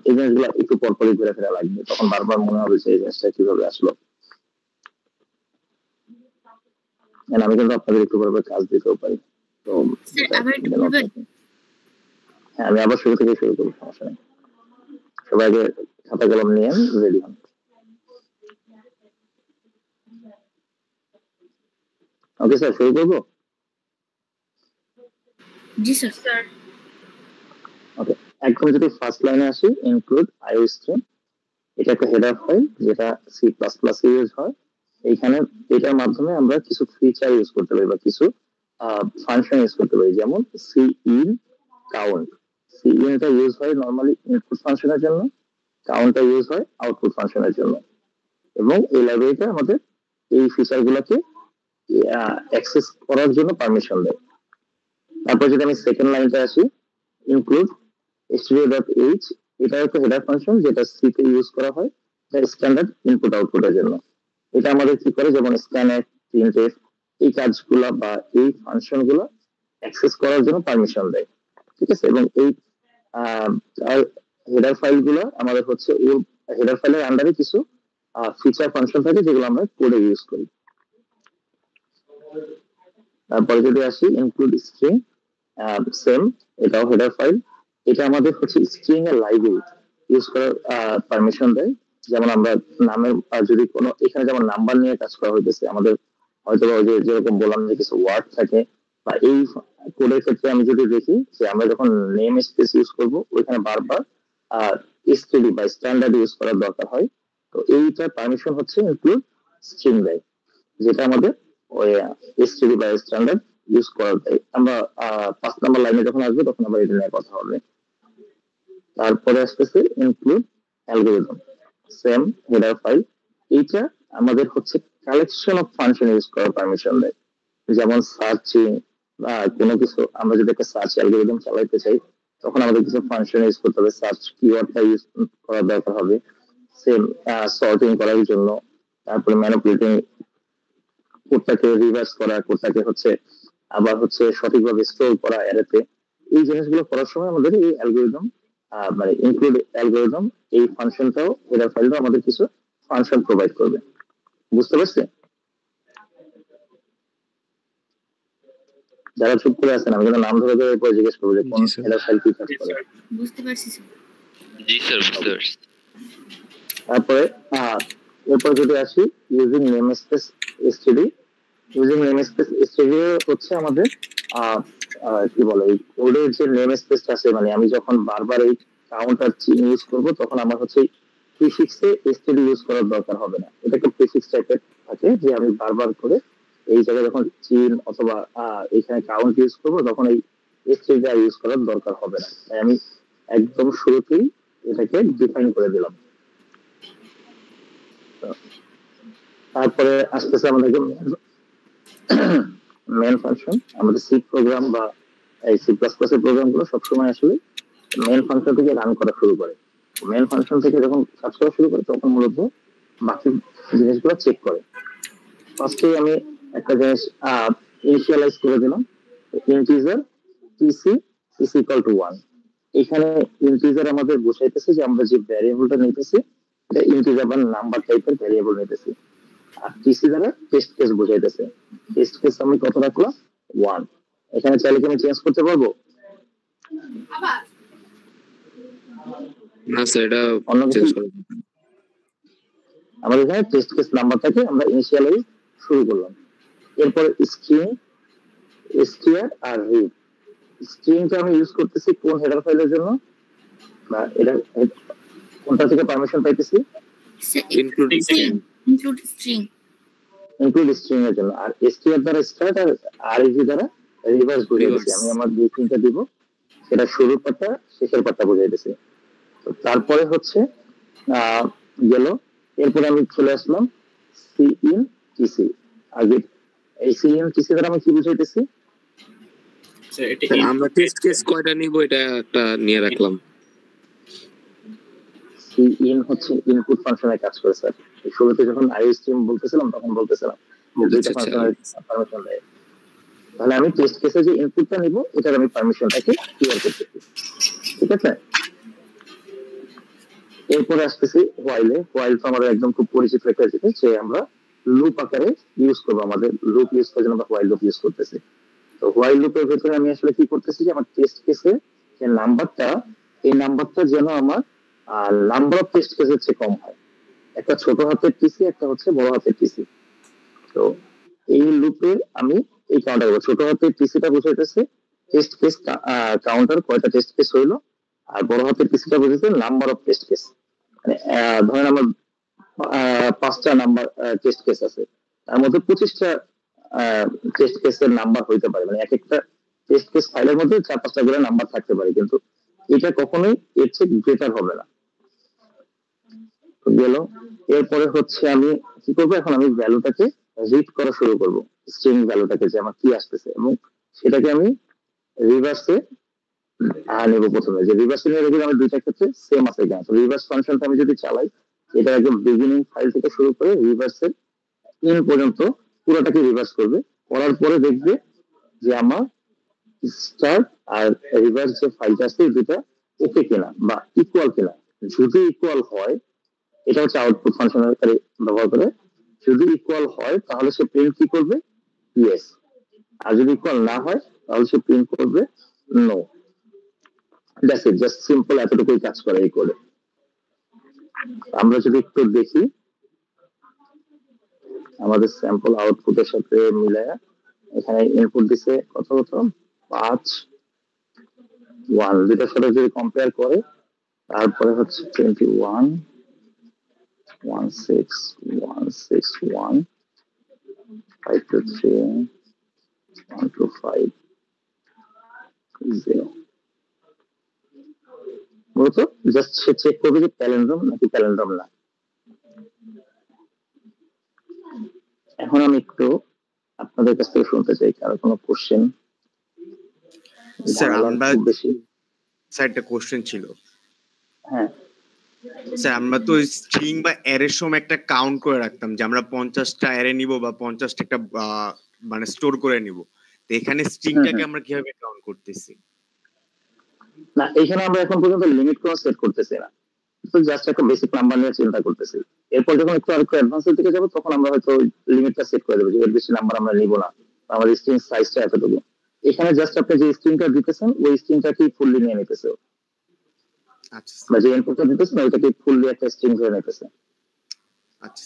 এই জিনিসগুলো একটু পরপরই ঘুরে ফেরা লাগবে, তখন বারবার মনে হবে যে এই জিনিসটা কিভাবে আসলো। আমি কিন্তু আপনাদের একটু করে কাজ দিতেও পারি। তো হ্যাঁ, আমি আবার শুরু থেকে শুরু করবো, সমস্যা নেই। সবাই আগে খাতা কলম নিয়ে রেডি হন। ওকে স্যার, শুরু করবো? জি স্যার। ওকে, একদম যদি ফার্স্ট লাইনে আসি, ইনক্লুড আইওস্ট্রিম, এটা একটা হেডার ফাইল যেটা সি প্লাস প্লাস ইউজ হয়। এইখানে এটার মাধ্যমে আমরা কিছু ফিচার ইউজ করতে পারি বা কিছু ফাংশন ইউজ করতে পারি, যেমন সি ইন কাউন্ট। সি ইনটা ইউজ হয় নরমালি ইনপুট ফাংশনের জন্য, কাউন্টটা ইউজ হয় আউটপুট ফাংশনের জন্য। এবং এই লাইব্রেরিটা আমাদের এই ফিচার গুলোকে অ্যাক্সেস করার জন্য পারমিশন দেয়। তারপর যদি আমি সেকেন্ড লাইনটা আসি, ইনক্লুড studio.h, এটা একটা হেডার ফাংশন যেটা সি তে ইউজ করা হয় স্ট্যান্ডার্ড ইনপুট আউটপুটের জন্য। এটা আমাদের কি করে, যেমন স্ক্যানএফ, প্রিন্টএফ, এই কাজগুলা বা এই ফাংশন গুলো অ্যাক্সেস করার জন্য পারমিশন দেয়। ঠিক আছে, এবং এই হেডার ফাইল গুলো আমাদের হচ্ছে ওর হেডার ফাইলের আন্ডারে কিছু ফিচার ফাংশন থাকে যেগুলো আমরা কোডে ইউজ করি। তারপরে যদি আসি ইনক্লুড স্ট্রিং, সেম, এটাও হেডার ফাইল। এটা আমাদের হচ্ছে স্ট্রিং এর লাইব্রেরি ইউজ করার পারমিশন দেয়। যেমন আমরা নামের যদি কোনো এখানে যেমন নাম্বার নিয়ে কাজ করা হইতেছে, আমাদের হয়তো ওই যে যেরকম বললাম যে কিছু ওয়ার্ড থাকে, বা এই কোডের ক্ষেত্রে আমি যদি দেখি যে আমরা যখন নেম স্পেস ইউজ করবো ওইখানে বারবার এসটিডি বা স্ট্যান্ডার্ড ইউজ করার দরকার হয়। তো এইটার পারমিশন হচ্ছে ইনক্লুড স্ট্রিং দেয়, যেটা আমাদের ওই এসটিডি বা স্ট্যান্ডার্ড ইউজ করা যায়। আমরা 5 নম্বর লাইনে যখন আসবে তখন আবার এটা নিয়ে কথা হবে। তারপরে আসতেছে include algorithm, same header file. এইটা আমাদের হচ্ছে কালেকশন অফ ফাংশন ইউজ করার পারমিশন দেয়। যেমন সার্চিং বা কোনো কিছু আমরা যদি একটা সার্চ অ্যালগরিদম চালাইতে চাই, তখন আমাদের কিছু ফাংশন ইউজ করতে হবে, সার্চ কিওয়ার্ডটা ইউজ করার দরকার হবে, সেম সর্টিং করার জন্য। তারপরে ম্যানিপুলেটিং, কোডটাকে রিভার্স করা, কোডটাকে হচ্ছে আবার হচ্ছে সঠিকভাবে স্টোর করা অ্যারেতে। এই জিনিসগুলো করার সময় আমাদের এই অ্যালগরিদম মানে ইনক্লুড অ্যালগরিদম, এই ফাংশনটাও হেডার ফাইলটাও আমাদের কিছু ফাংশন প্রোভাইড করবে। বুঝতে পারছে? যারা চুপ করে আছেন আমি কিন্তু নাম ধরে ধরে পরে জিজ্ঞেস করবো যে কোন হেডার ফাইল কি কাজ করে। বুঝতে পারছি স্যার। জি স্যার, বুঝতে পারছি। তারপরে এরপর যদি আসি using name space STD, using name space STD হচ্ছে আমাদের কি বলে এই কোডের যে নেম স্পেসটা আছে, মানে আমি যখন বারবার এই কাউন্টার ইউজ করব তখন আমার হচ্ছে প্রিফিক্সে এসটিডি ইউজ করার দরকার হবে না। এটা একটা প্রিফিক্স টাইপের থাকে যে আমি বারবার করে এই জায়গায় যখন চিন অথবা এখানে কাউন্ট ইউজ করবো তখন এই এসটিডি ইউজ করার দরকার হবে না। তাই আমি একদম শুরুতেই এটাকে ডিফাইন করে দিলাম। তারপরে আসতেছে আমাদেরকে মেন ফাংশন। আমাদের সি প্রোগ্রাম বা এই সি প্লাস প্লাস এর প্রোগ্রাম গুলো সবসময় আসলে মেন ফাংশন থেকে রান করা শুরু করে। মেন ফাংশন থেকে যখন কাজ করা শুরু করে তখন মূলত বাকি জিনিসগুলো চেক করে। ফার্স্টে আমি একটা জিনিস ইনিশিয়ালাইজ করে দিলাম, integer TC is equal to 1। এখানে ইন্টিজার আমাদের বোঝাইতেছে যে আমরা যে ভ্যারিয়েবলটা নিতেছি এটা ইন্টিজার বা নাম্বার টাইপের ভ্যারিয়েবল নিতেছি। আর টিসি দ্বারা টেস্ট কেস বোঝাইতেছে। টেস্ট কেস আমি কত রাখলাম 1। এখানে চাইলে কি আমি চেঞ্জ করতে পারবো? না স্যার, এটা অন্য কিছু চেঞ্জ করব। আমাদের এখানে টেস্ট কেস নাম্বারটাকে আমরা ইনিশিয়ালাইজ শুরু করলাম। এরপর স্ট্রিং, str আর রিড। স্ট্রিংটা আমি ইউজ করতেছি কোন হেডার ফাইলের জন্য, বা এটা কোনটা থেকে পারমিশন পাইতেছি? Include include string include string এর জন্য। আর str দ্বারা স্টার্ট আর reg দ্বারা রিভার্স বুঝাইতেছি। আমি আমার যে স্ট্রিংটা দিব সেটা শুরুর পাতা শেষের পাতা বুঝাইতেছি। তো তারপরে হচ্ছে গেল, এরপরে আমি চলে আসলাম সি ইন টিসি। আগে এই সি ইন টিসি দ্বারা আমি কি বুঝাইতেছি? আমরা টেস্ট কেস কয়টা নিব এটা একটা নিয়ে রাখলাম। সি ইন হচ্ছে ইনপুট ফাংশনে কাজ করে স্যার। শুরুতে যখন আই স্ট্রিম বলতেছিলাম তখন বলতেছিলাম দুইটা ফাংশনের পারমিশন দেয়। তাহলে আমি টেস্ট কেসে যে ইনপুটটা নিব এটার আমি পারমিশনটাকে ক্লিয়ার করতেছি, ঠিক আছে? এরপরে আসতেছি হোয়াইলে। হোয়াইল তো আমাদের একদম খুব পরিচিত একটা জিনিস, যে আমরা লুপ আকারে ইউজ করবো। আমাদের লুপ ইউজ করার জন্য আমরা হোয়াইল লুপ ইউজ করতেছি। তো হোয়াইল লুপের ভেতরে আমি আসলে কি করতেছি, যে আমার টেস্ট কেসে যে নাম্বারটা, এই নাম্বারটা যেন আমার নাম্বার অফ টেস্ট কেসের চেয়ে কম হয়। একটা ছোট হাতের টিসি, একটা হচ্ছে বড় হাতের টিসি। তো এই লুপে আমি এই কাউন্টার করবো। ছোট হাতের টিসিটা বুঝাইতেছে টেস্ট কেস কাউন্টার, কয়টা টেস্ট কেস হইলো। আর বড় হাতের টিসিটা বুঝাইছে নাম্বার অফ টেস্ট কেস। মানে ধরেন আমার 5টা নাম্বার টেস্ট কেস আছে, তার মধ্যে 25টা টেস্ট কেসের নাম্বার হইতে পারে। মানে এক একটা টেস্ট কেস ফাইলের মধ্যে 4-5টা করে নাম্বার থাকতে পারে, কিন্তু এটা কখনোই এর চেয়ে গ্রেটার হবে না। গেল। এরপরে হচ্ছে আমি কি করবো, এখন আমি ভ্যালুটাকে রিড করা শুরু করব, স্ট্রিং ভ্যালুটাকে, যে আমার কি আসতেছে, এবং সেটাকে আমি রিভার্সে নেব। প্রথমে যে রিভার্সে নিয়ে রেখে আমি দুইটা ক্ষেত্রে সেম আছে কিনা। তো রিভার্স ফাংশনটা আমি যদি চালাই, এটা একদম বিগিনিং ফাইল থেকে শুরু করে রিভার্সের ইন পর্যন্ত পুরোটাকে রিভার্স করবে। করার পরে দেখবে যে আমার স্টার্ট আর রিভার্স যে ফাইলটা আছে দুটা ওকে কিনা বা ইকুয়াল কিনা। যদি ইকুয়াল হয়, এটা হচ্ছে আউটপুট ফাংশনের ব্যবহার করে, যদি ইকুয়াল হয় তাহলে সে প্রিন্ট কি করবে, ইয়েস। আর যদি ইকুয়াল না হয় তাহলে সে প্রিন্ট করবে no. That's it, just simple এতটুকুই কাজ করে এই কোডে। আমরা যদি একটু দেখি আমাদের স্যাম্পল আউটপুটের সাথে মিলায়, এখানে ইনপুট দিছে কত 5 1, দুটার সাথে যদি কম্পেয়ার করে, তারপরে হচ্ছে 21 16 161 523 125 0। মূলত জাস্ট সে চেক করবে যে প্যালেন্ড্রম নাকি প্যালেন্ড্রম না। এখন আমি একটু আপনাদের কাছ থেকে শুনতে চাই, কারো কোনো কোশ্চেন? স্যার আমরা স্যার একটা কোশ্চেন ছিল। হ্যাঁ স্যার আমরা তো স্ট্রিং বা অ্যারের সময় একটা কাউন্ট করে রাখতাম যে আমরা 50টা অ্যারে নিব বা 50টা একটা মানে স্টোর করে নিব। তো এখানে স্ট্রিংটাকে আমরা কিভাবে কাউন্ট করতেছি? না, এখানে আমরা এখন পর্যন্ত লিমিট কোনো সেট করতেছি না, তো জাস্ট একটা বেসিক নাম্বার নিয়ে চিন্তা করতেছি। এরপর যখন একটু আরেকটু অ্যাডভান্সের দিকে যাবো তখন আমরা হয়তো লিমিটটা সেট করে দেবো যে এর বেশি নাম্বার আমরা নিব না, আমাদের স্ট্রিং সাইজটা এতটুকু। এখানে জাস্ট আপনি যে স্ট্রিংটা দিতেছেন ওই স্ট্রিংটাকে ফুললি নিয়ে নিতেছে, আচ্ছা বা যে ইনপুটটা দিতেছেন ওইটাকে ফুললি একটা স্ট্রিং ধরে নিতেছে। আচ্ছা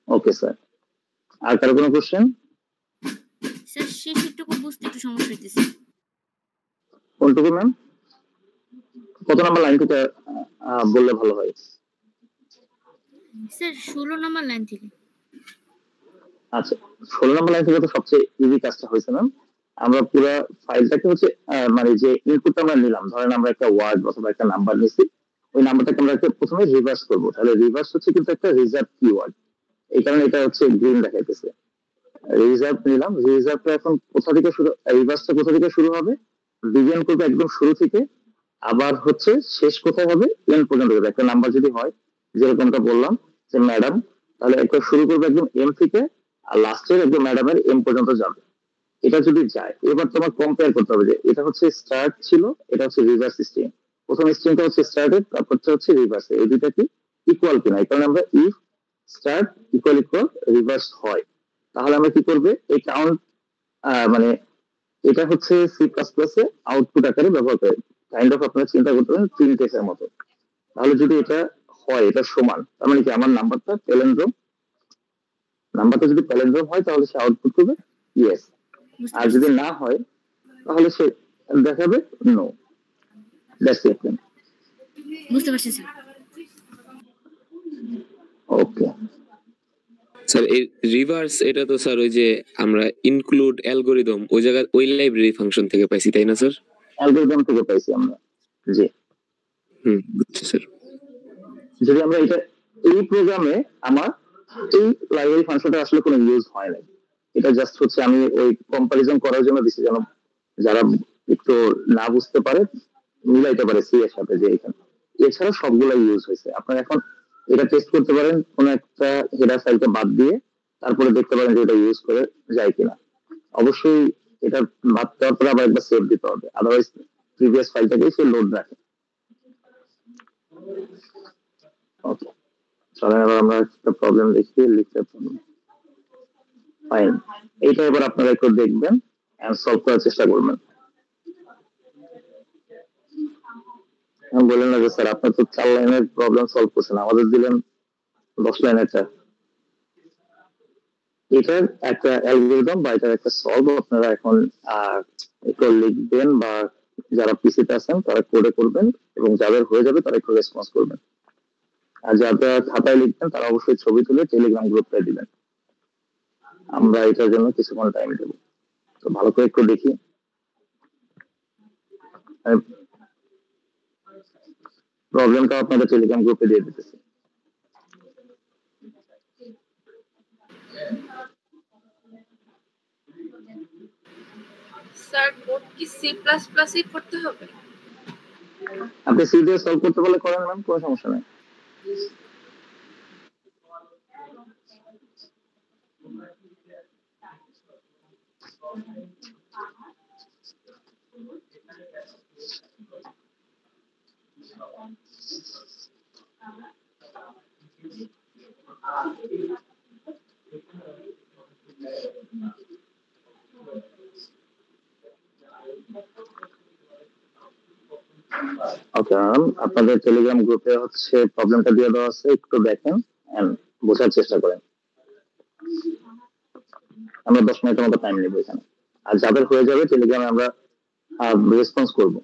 ওকে স্যার, আর কারো কোনো কোশ্চেন? স্যার শেষেরটুকু বুঝতে একটু সমস্যা হইতেছে। কোনটুকু ম্যাম? কত নাম্বার লাইন থেকে বললে ভালো হয়? স্যার 16 নম্বর লাইন থেকে। আচ্ছা, 16 নম্বর লাইন থেকে তো সবচেয়ে ইজি কাজটা হয়েছে ম্যাম। আমরা পুরো ফাইলটাকে হচ্ছে মানে যে ইনপুটটা আমরা নিলাম, ধরেন আমরা একটা ওয়ার্ড অথবা একটা নাম্বার নিছি, ওই নাম্বারটাকে আমরা প্রথমে রিভার্স করবো। তাহলে রিভার্স হচ্ছে কিন্তু একটা রিজার্ভ কিওয়ার্ড, এই কারণে এটা হচ্ছে গ্রিন দেখাইতেছে। রিজার্ভ নিলাম, রিজার্ভটা এখন কোথা থেকে শুরু, রিভার্সটা কোথা থেকে শুরু হবে, বিগিন করবে একদম শুরু থেকে, আবার হচ্ছে শেষ কোথায় হবে, এন পর্যন্ত যাবে। একটা নাম্বার যদি হয় যেরকমটা বললাম যে ম্যাডাম, তাহলে একটা শুরু করবে একদম এম থেকে আর লাস্টের একদম ম্যাডামের এম পর্যন্ত যাবে। এটা যদি যায়, এবার তোমার কম্পেয়ার করতে হবে যে এটা হচ্ছে স্টার্ট ছিল, এটা হচ্ছে রিভার্স স্ট্রিং। প্রথম স্ট্রিংটা হচ্ছে স্টার্টেড, তারপরটা হচ্ছে রিভার্স। এই দুইটা কি ইকুয়াল কিনা, এই কারণে আমরা if start equal equal reverse হয়, তাহলে আমরা কি করবে এই কাউন্ট, মানে এটা হচ্ছে সি প্লাস প্লাসে আউটপুট আকারে ব্যবহার করে, কাইন্ড অফ আপনারা চিন্তা করতে পারেন প্রিন্ট এর মতো। তাহলে যদি এটা হয়, এটা সমান, তার মানে কি আমার নাম্বারটা প্যালেন্ড্রোম, নাম্বারটা যদি প্যালেন্ড্রোম হয় তাহলে সে আউটপুট করবে ইয়েস, বুঝতে আর পারছি যদি স্যার। না হয় তাহলে সে দেখাবে নো। দ্যাটস ইট। বুঝতে পারছি স্যার। ওকে, স্যার এই রিভার্স এটা তো স্যার ওই যে আমরা ইনক্লুড অ্যালগরিদম ওই জায়গায় ওই লাইব্রেরি ফাংশন থেকে পাইছি তাই না স্যার? অ্যালগরিদম থেকে পাইছি আমরা। জি, বুঝছি স্যার। যদি আমরা এটা এই প্রোগ্রামে আমার এই লাইব্রেরি ফাংশনটা আসলে কোনো ইউজ হয় না, এটা জাস্ট হচ্ছে আমি ওই কম্পারিজন করার জন্য দিছি, যেন যারা একটু না বুঝতে পারে মিলাইতে পারে সি এর সাথে, যে এখানে এছাড়া সবগুলা ইউজ হয়েছে। আপনারা এখন এটা টেস্ট করতে পারেন কোন একটা হেডার ফাইলকে বাদ দিয়ে, তারপরে দেখতে পারেন যে এটা ইউজ করে যায় কিনা। অবশ্যই এটা বাদ দেওয়ার পরে আবার একবার সেভ দিতে হবে, আদারওয়াইজ প্রিভিয়াস ফাইলটাকেই সে লোড রাখে। ওকে, চলেন এবার আমরা একটা প্রবলেম দেখি, লিখতে ফাইন। এইটা এবার আপনারা একটু দেখবেন এন্ড সলভ করার চেষ্টা করবেন। বললেন না যে স্যার আপনার তো 4 লাইনের প্রবলেম সলভ করছেন, আমাদের দিলেন 10 লাইনের। এটার একটা অ্যালগরিদম বা এটার একটা সলভ আপনারা এখন একটু লিখবেন, বা যারা পিসিতে আছেন তারা কোডে করবেন, এবং যাদের হয়ে যাবে তারা একটু রেসপন্স করবেন। আর যারা খাতায় লিখবেন তারা অবশ্যই ছবি তুলে টেলিগ্রাম গ্রুপে দিবেন, আমরা এটার জন্য কিছুক্ষণ টাইম দেবো। তো ভালো করে একটু দেখি, প্রবলেমটা আপনাদের টেলিগ্রাম গ্রুপে দিয়ে দিতেছি। স্যার কোড কি সি প্লাস প্লাসে করতে হবে? আপনি সি দিয়ে সলভ করতে পারলে করেন ম্যাম, কোনো সমস্যা নেই। ওকে ম্যাম, আপনাদের টেলিগ্রাম গ্রুপে হচ্ছে প্রবলেমটা দিয়ে দেওয়া আছে, একটু দেখেন এন্ড বোঝার চেষ্টা করেন। আমরা 10 মিনিটের মতো টাইম নেবো এখানে, আর যাদের হয়ে যাবে টেলিগ্রামে আমরা রেসপন্স করবো।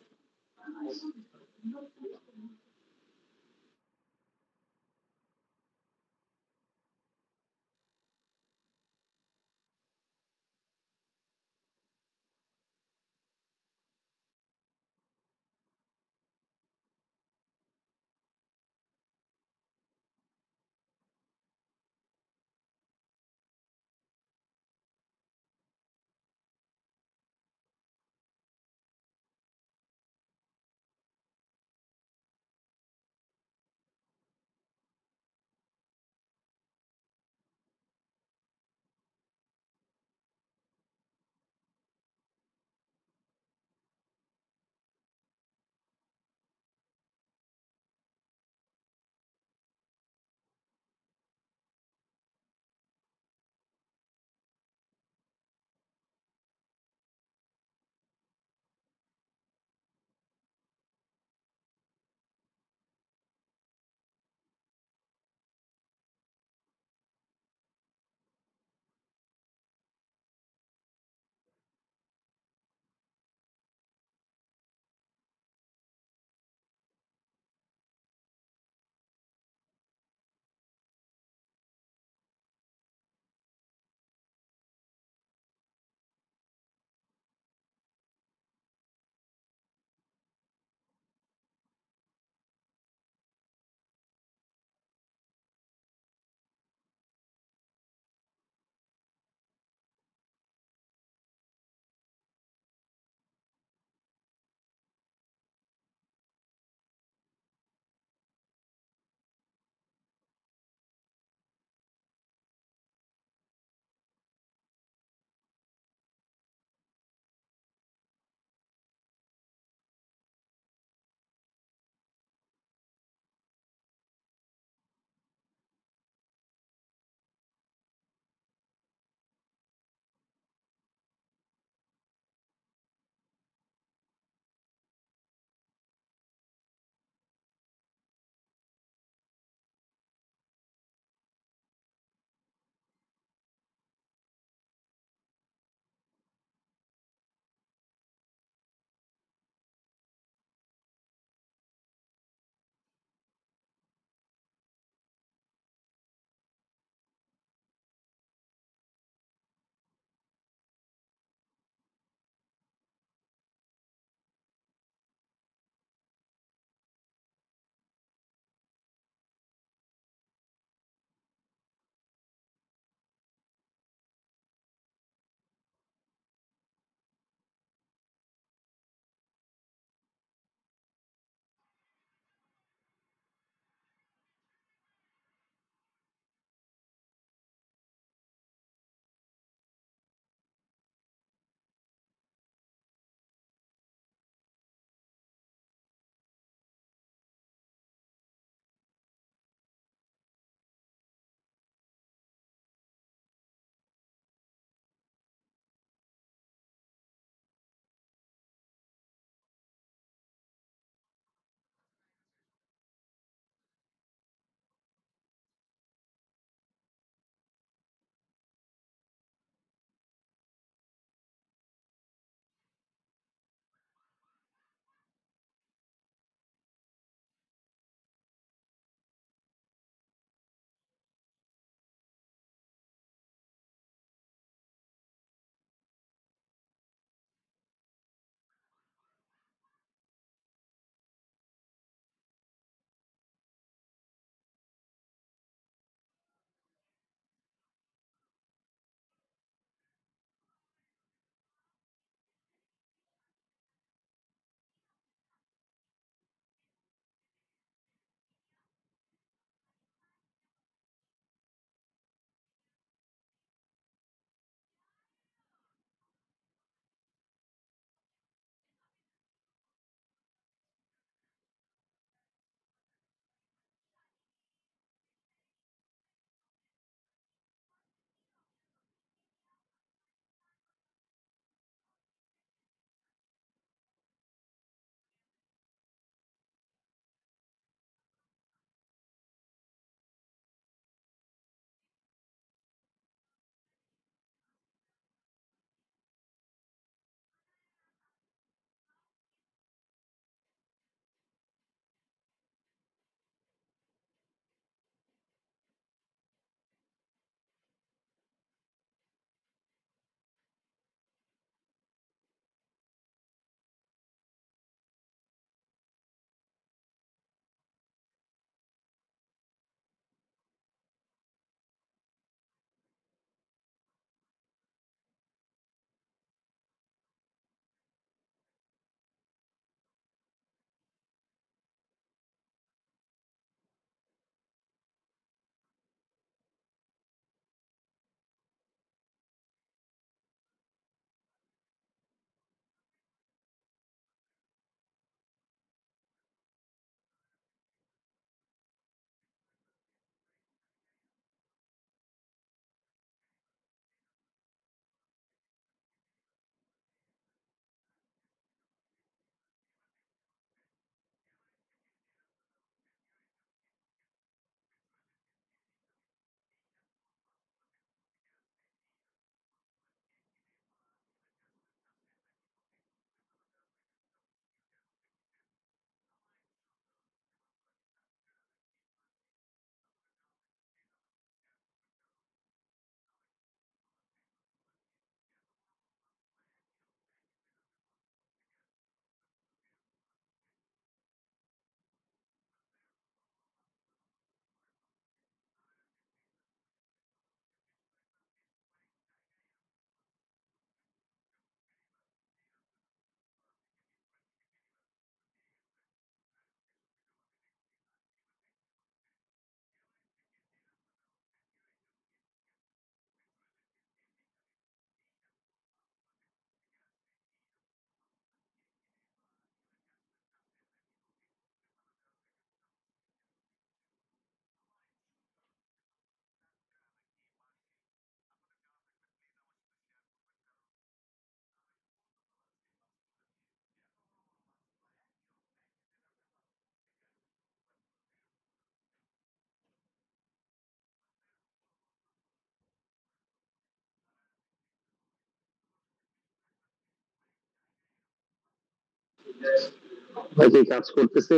ভাই কি কাজ করতেছে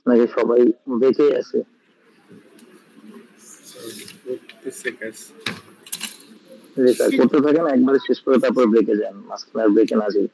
নাকি সবাই বেঁচে আছে? করতেছে কাজ। যে কাজ করতে থাকেন একবারে শেষ করে তারপর ব্রেকে যান, মাঝখানে আর ব্রেকে না যাই।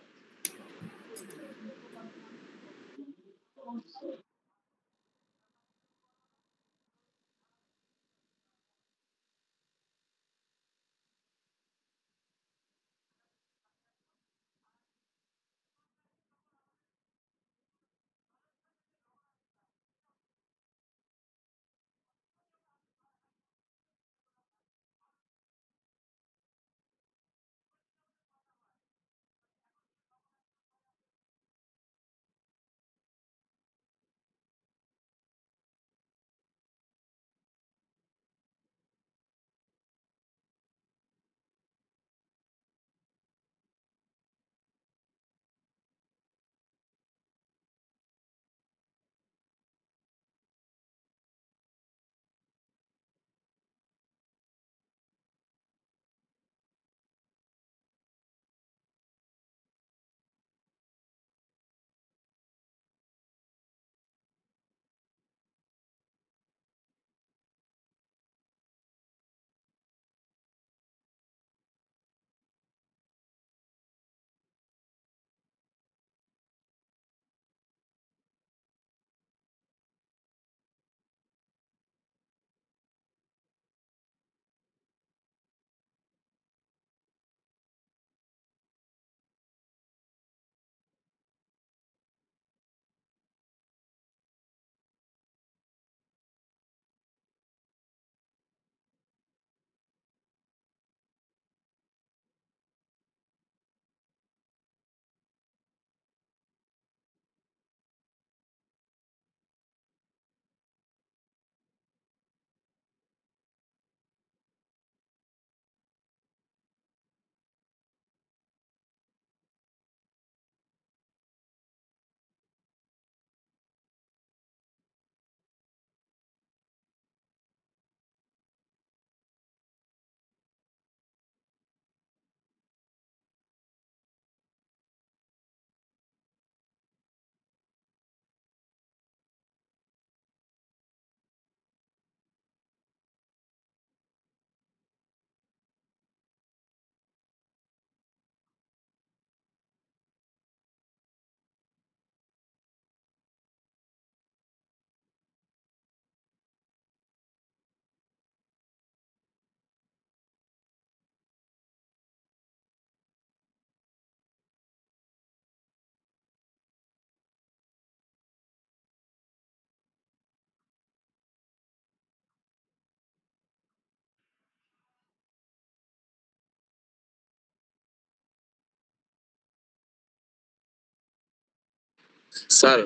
স্যার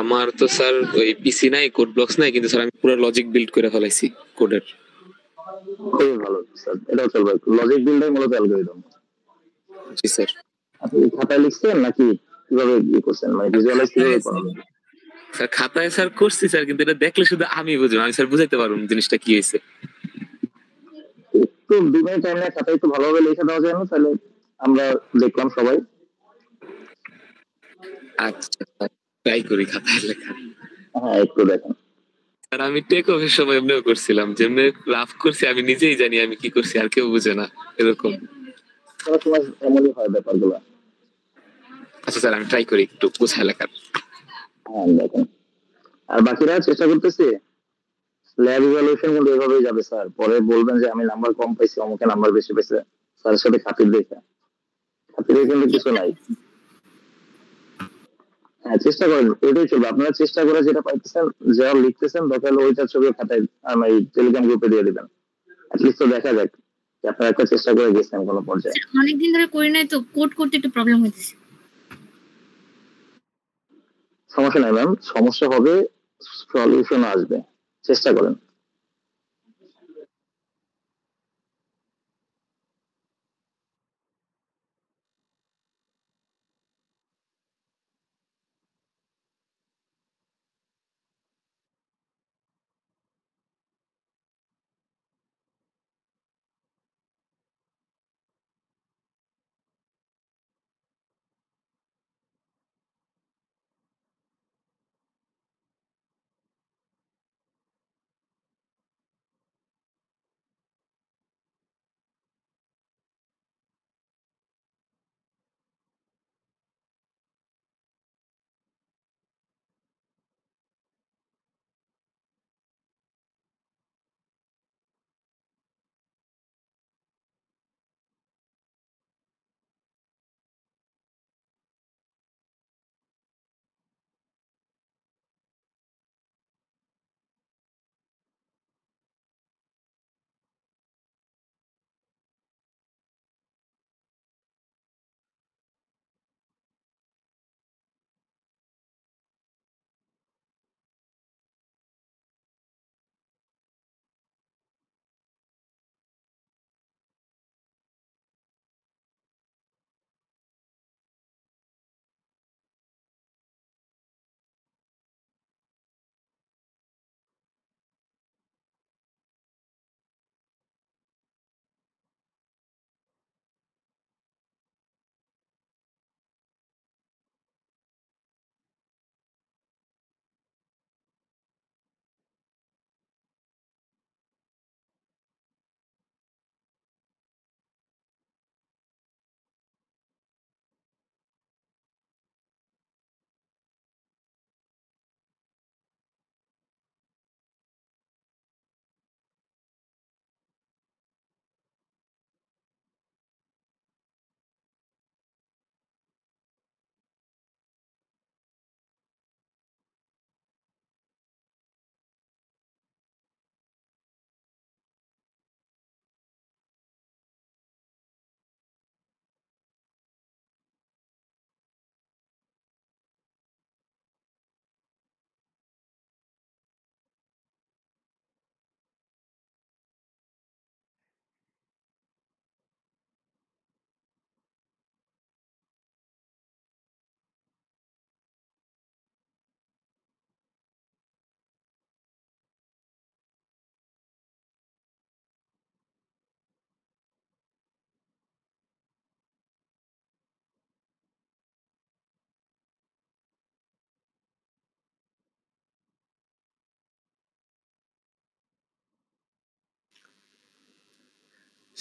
আমার তো স্যার ওই পিসি নাই, কোড ব্লকস নাই, কিন্তু স্যার আমি পুরো লজিক বিল্ড করে ফেলাইছি কোডের। খুবই ভালো স্যার, এটাও চলবে। লজিক বিল্ডার মূলত অ্যালগরিদম। জি স্যার। আপনি খাতায় লিখছেন নাকি কিভাবে করছেন, মানে ভিজুয়ালাইজ কিভাবে করাবেন? স্যার খাতায় স্যার করছি স্যার, কিন্তু এটা দেখলে শুধু আমি বুঝবো, আমি স্যার বুঝাইতে পারবো জিনিসটা কি হয়েছে। একটু 2 মিনিট টাইম নিয়ে খাতায় একটু ভালোভাবে লিখে দেওয়া যায় না, তাহলে আমরা দেখলাম সবাই। আচ্ছা স্যার, ট্রাই করি খাতায় লেখা। হ্যাঁ একটু দেখেন। স্যার আমি টেক অফের সময় এমনিও করছিলাম, যেমনি রাফ করছি আমি নিজেই জানি আমি কি করছি, আর কেউ বুঝে না এরকম। সব সময় এমনই হয় ব্যাপারগুলো। আচ্ছা স্যার আমি ট্রাই করি একটু গোছায় লেখার। হ্যাঁ দেখেন, আর বাকিরা চেষ্টা করতেছে। ল্যাব ইভ্যালুয়েশন কিন্তু এভাবেই যাবে স্যার, পরে বলবেন যে আমি নাম্বার কম পাইছি, অমুকে নাম্বার বেশি পাইছে, স্যারের সাথে খাতির দেখে। খাতিরের কিন্তু কিছু নাই। হ্যাঁ চেষ্টা করেন, এটাই চলবে। আপনারা চেষ্টা করে যেটা পাইতেছেন, যা লিখতেছেন দরকার হলে ওইটার ছবি খাতায় আমার টেলিগ্রাম গ্রুপে দিয়ে দিবেন। অ্যাটলিস্ট তো দেখা যাক যে আপনারা একটা চেষ্টা করে গেছেন কোনো পর্যায়ে। অনেকদিন ধরে করি নাই তো, কোড করতে একটু প্রবলেম হইতেছে। সমস্যা নাই ম্যাম, সমস্যা হবে, সলিউশন আসবে, চেষ্টা করেন।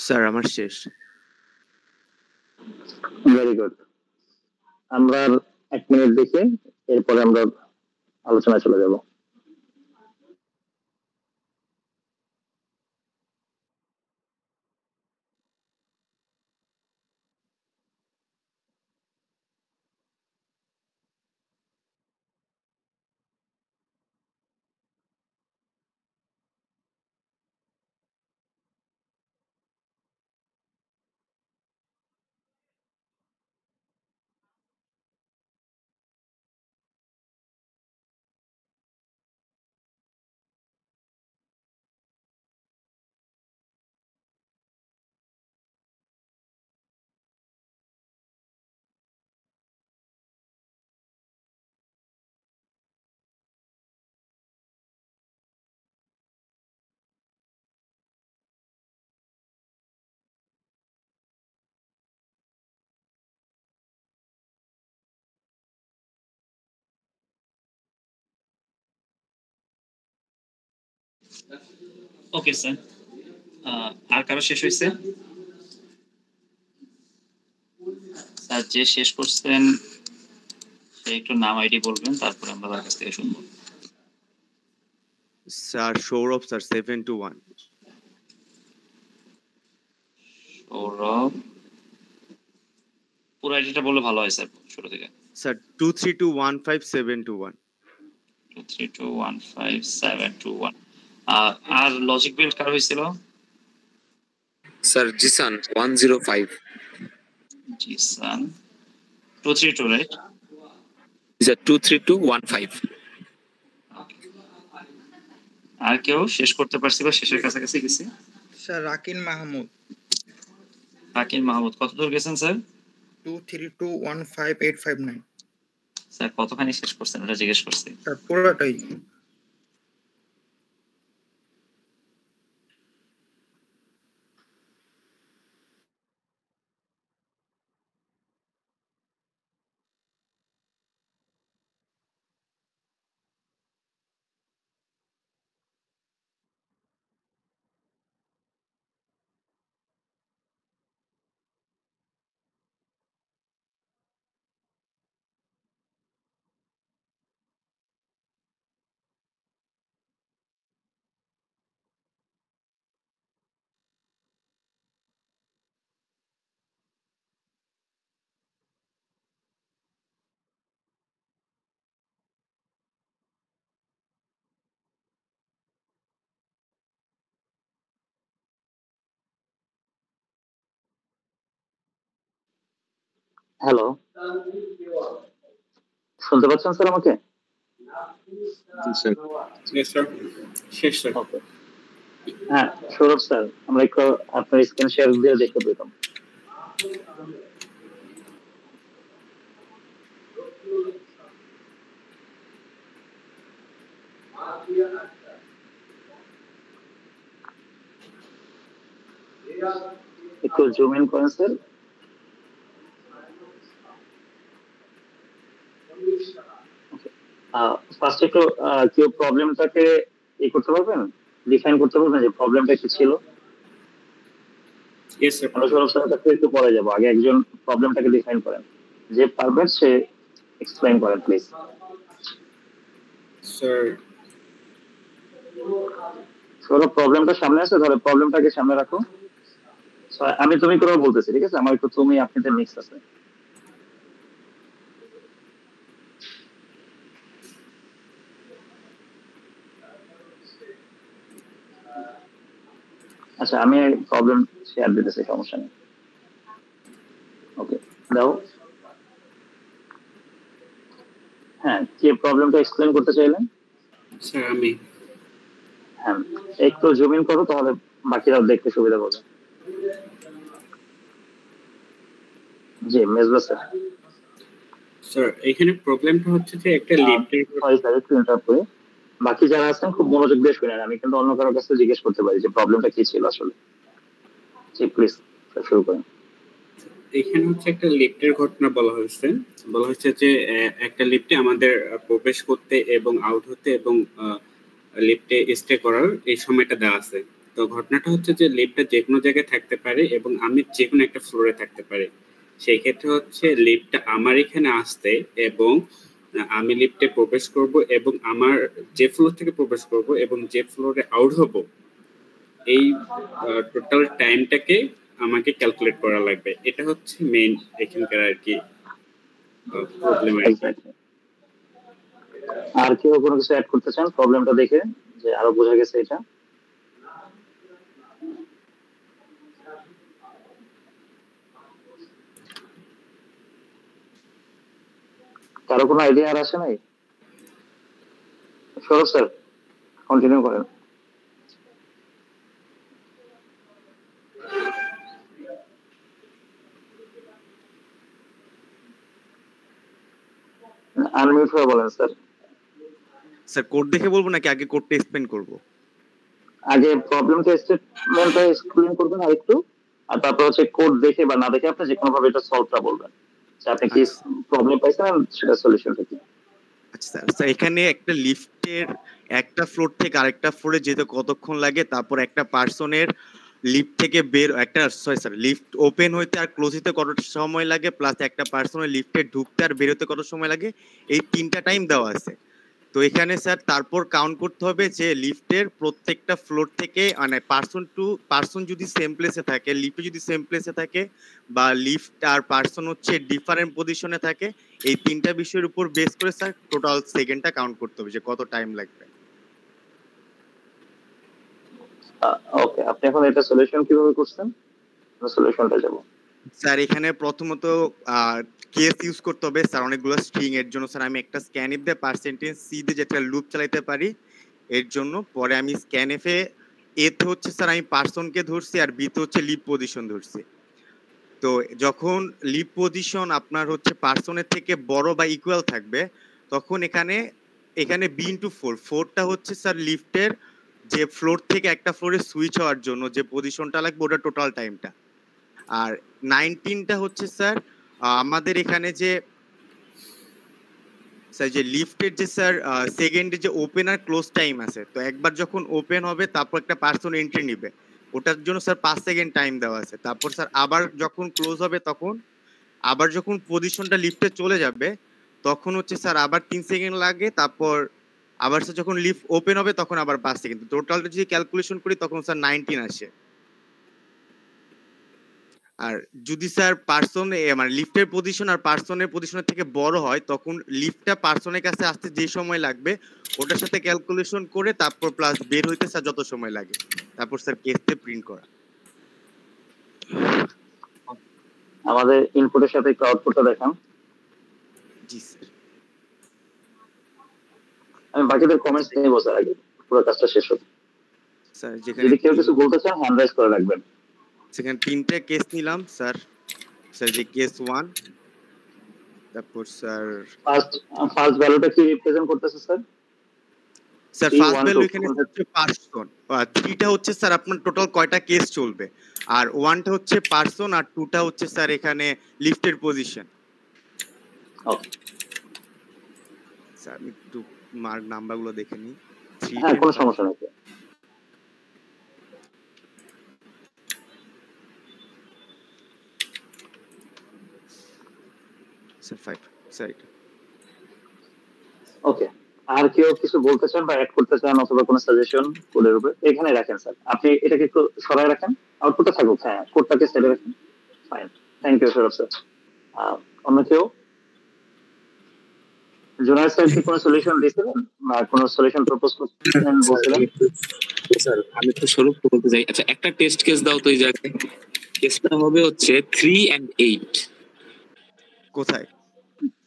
স্যার আমার শেষ। Very good. আমরা আর 1 মিনিট দেখে এরপরে আমরা আলোচনায় চলে যাব। ওকে স্যার, আর কারো শেষ হয়েছে? স্যার যে শেষ করছেন সে একটু নাম আইডি বলবেন, তারপরে আমরা তার কাছ থেকে শুনবো। Sir Sourav sir 721। সৌরভ, পুরো আইডিটা বললে ভালো হয় স্যার শুরু থেকে। স্যার 232157121। 2321571। আর লজিক বিল্ড কার হয়েছিল? Sir Jisan 105। Jisan 232, right? Sir 23215। আর কেউ শেষ করতে পারছি বা শেষের কাছাকাছি গেছি? স্যার রাকিন মাহমুদ। রাকিন মাহমুদ কত দূর গেছেন স্যার? 23215,859। স্যার কতখানি শেষ করছেন এটা জিজ্ঞেস করছি। স্যার পুরোটাই। হ্যালো, শুনতে পাচ্ছেন স্যার আমাকে? শেষ স্যার। ওকে। হ্যাঁ সৌরভ স্যার, আমরা একটু আপনার স্ক্রিন শেয়ার দিয়ে দেখতে পেতাম। একটু জুম ইন করেন স্যার। ফার্স্ট একটু কেউ প্রবলেমটাকে করতে পারবেন, ডিফাইন করতে পারবেন যে প্রবলেমটা কি ছিল? Yes sir. আমরা সৌরভ স্যারের কাছে একটু পরে যাবো, আগে একজন প্রবলেমটাকে ডিফাইন করেন, যে পারবেন সে এক্সপ্লেইন করেন প্লিজ। স্যার সৌরভ প্রবলেমটা সামনে আছে, ধরো প্রবলেমটাকে সামনে রাখো। আমি তুমি করে বলতেছি, ঠিক আছে? আমার একটু তুমি আপনাদের মিক্স আছে। আচ্ছা আমি প্রবলেম শেয়ার দিতেছি, সমস্যা নেই। ওকে দাও। হ্যাঁ, কে প্রবলেমটা এক্সপ্লেইন করতে চাইলেন? স্যার আমি। হ্যাঁ একটু জুম ইন করো, তাহলে বাকিরাও দেখতে সুবিধা পাবে। জি মেজবা স্যার। স্যার এখানে প্রবলেমটা হচ্ছে যে একটা লিফটের সরি স্যার একটু ইন্টারাপ্ট করি। বাকি যারা আছেন খুব মনোযোগ দিয়ে শুনেন, আমি কিন্তু অন্য কারোর কাছে জিজ্ঞেস করতে পারি যে প্রবলেমটা কি ছিল আসলে। জি প্লিজ শুরু করুন। এখানে হচ্ছে একটা লিফটের ঘটনা বলা হয়েছে যে একটা লিফটে আমাদের প্রবেশ করতে এবং আউট হতে এবং লিফটে স্টে করার এই সময়টা দেওয়া আছে। তো তো ঘটনাটা হচ্ছে যে লিফটটা যে কোনো জায়গায় থাকতে পারে এবং আমি যে কোনো একটা ফ্লোরে থাকতে পারি। সেই ক্ষেত্রে হচ্ছে লিফটটা আমার এখানে আসতে এবং আমি লিফটে প্রবেশ করব এবং আমার যে ফ্লোর থেকে প্রবেশ করব এবং যে ফ্লোরে আউট হব এই টোটাল টাইমটাকে আমাকে ক্যালকুলেট করা লাগবে। এটা হচ্ছে মেইন এখানকার আর কি প্রবলেম। আর কেউ কোনো কিছু অ্যাড করতে চান প্রবলেমটা দেখে যে আরো বোঝা গেছে এটা? কারো কোনো আইডিয়া আর আসে নাই? সৌরভ স্যার কন্টিনিউ করেন। আনমিউট হয়ে বলেন স্যার। স্যার কোড দেখে বলবো নাকি আগে কোডটা এক্সপ্লেইন করব? আগে প্রবলেমটা স্টেটমেন্টটা এক্সপ্লেইন করবেন আর একটু, আর তারপর হচ্ছে কোড দেখে বা না দেখে আপনি যে কোনো ভাবে এটা সলভটা বলবেন যে আপনি কি প্রবলেম পাইছেন আর সেটা সলিউশনটা কি। আচ্ছা স্যার, এখানে একটা লিফটের একটা ফ্লোর থেকে আরেকটা ফ্লোরে যেতে কতক্ষণ লাগে, তারপর একটা পার্সনের লিফট থেকে বের একটা লিফট ওপেন হইতে আর ক্লোজ হইতে কত সময় লাগে, প্লাস একটা পার্সনের লিফটে ঢুকতে আর বের হতে কত সময় লাগে, এই তিনটা টাইম দেওয়া আছে। তো এখানে স্যার তারপর কাউন্ট করতে হবে যে লিফটের প্রত্যেকটা ফ্লোর থেকে মানে পার্সন যদি সেম প্লেসে থাকে, লিফটে যদি সেম প্লেসে থাকে বা লিফট আর পার্সন হচ্ছে ডিফারেন্ট পজিশনে থাকে, এই তিনটা বিষয়ের উপর বেস করে স্যার টোটাল সেকেন্ডটা কাউন্ট করতে হবে যে কত টাইম লাগবে। ওকে, আপনি এখন এটা সলিউশন কিভাবে করছেন? সলিউশনটা যাব স্যার এখানে প্রথমত কেস ইউজ করতে হবে স্যার, অনেকগুলো স্ট্রিং এর জন্য স্যার আমি একটা স্ক্যান ইফ দিয়ে পার্সেন্টেজ সি দিয়ে যেটা লুপ চালাতে পারি এর জন্য। পরে আমি স্ক্যান এফ এ তে হচ্ছে স্যার আমি পার্সনকে ধরছি আর বি তে হচ্ছে লিভ পজিশন ধরছি। তো যখন লিভ পজিশন আপনার হচ্ছে পার্সনের থেকে বড় বা ইকুয়াল থাকবে তখন এখানে বি ইন্টু ফোরটা হচ্ছে স্যার লিফটের যে ফ্লোর থেকে একটা ফ্লোরে সুইচ হওয়ার জন্য যে পজিশনটা লাগবে ওটা টোটাল টাইমটা। আর 19টা হচ্ছে স্যার আমাদের এখানে যে স্যার যে লিফটের যে স্যার সেকেন্ডে যে ওপেন আর ক্লোজ টাইম আছে, তো একবার যখন ওপেন হবে তারপর একটা পার্সন এন্ট্রি নিবে, ওটার জন্য স্যার 5 সেকেন্ড টাইম দেওয়া আছে। তারপর স্যার আবার যখন ক্লোজ হবে তখন আবার যখন পজিশনটা লিফটে চলে যাবে তখন হচ্ছে স্যার আবার 3 সেকেন্ড লাগে। তারপর আবার স্যার যখন লিফট ওপেন হবে তখন আবার 5 সেকেন্ড। টোটালটা যদি ক্যালকুলেশন করি তখন স্যার 19 আসে। আর যদি স্যার পার্সন মানে লিফটের পজিশন আর পার্সনের পজিশনের থেকে বড় হয় তখন লিফটটা পার্সনের কাছে আসতে যে সময় লাগবে ওটার সাথে ক্যালকুলেশন করে তারপর প্লাস বের হইতে স্যার যত সময় লাগে, তারপর স্যার কেসতে প্রিন্ট করা। আমাদের ইনপুটের সাথে একটু আউটপুটটা দেখান। জি স্যার। আমি বাকিদের কমেন্টস নিয়ে বসার আগে পুরো কাজটা শেষ হোক। স্যার যেখানে যদি কেউ কিছু বলতে চান হ্যান্ড রাইজ করে রাখবেন। সেখানে তিনটে কেস নিলাম স্যার। স্যার যে কেস 1, তারপর স্যার ফার্স্ট ভ্যালুটা কি রিপ্রেজেন্ট করতেছে স্যার? স্যার ফার্স্ট ভ্যালু এখানে হচ্ছে পার্সন, 3টা হচ্ছে স্যার আপনার টোটাল কয়টা কেস চলবে, আর 1টা হচ্ছে পার্সন আর 2টা হচ্ছে স্যার এখানে লিফটের পজিশন। ওকে স্যার আমি একটু মার্ক নাম্বারগুলো দেখে নিই। হ্যাঁ কোনো সমস্যা নেই। Sir 5 sir. ওকে, আর কেউ কিছু বলতে চান বা অ্যাড করতে চান অথবা কোনো সাজেশন কোডের উপরে এখানে রাখেন স্যার। আপনি এটাকে একটু সরায় রাখেন, আউটপুটটা থাকুক। হ্যাঁ কোডটাকে সাইডে রাখেন। Fine, thank you Sourav sir. অন্য কেউ? জুনিয়র স্যার কি কোনো সলিউশন দিয়েছিলেন বা কোনো সলিউশন প্রপোজ করতেছেন বলছিলেন? স্যার আমি তো স্বরূপ বলতে চাই। আচ্ছা একটা টেস্ট কেস দাও তো এই জায়গায়। কেসটা হবে হচ্ছে 3 and 8। কোথায়?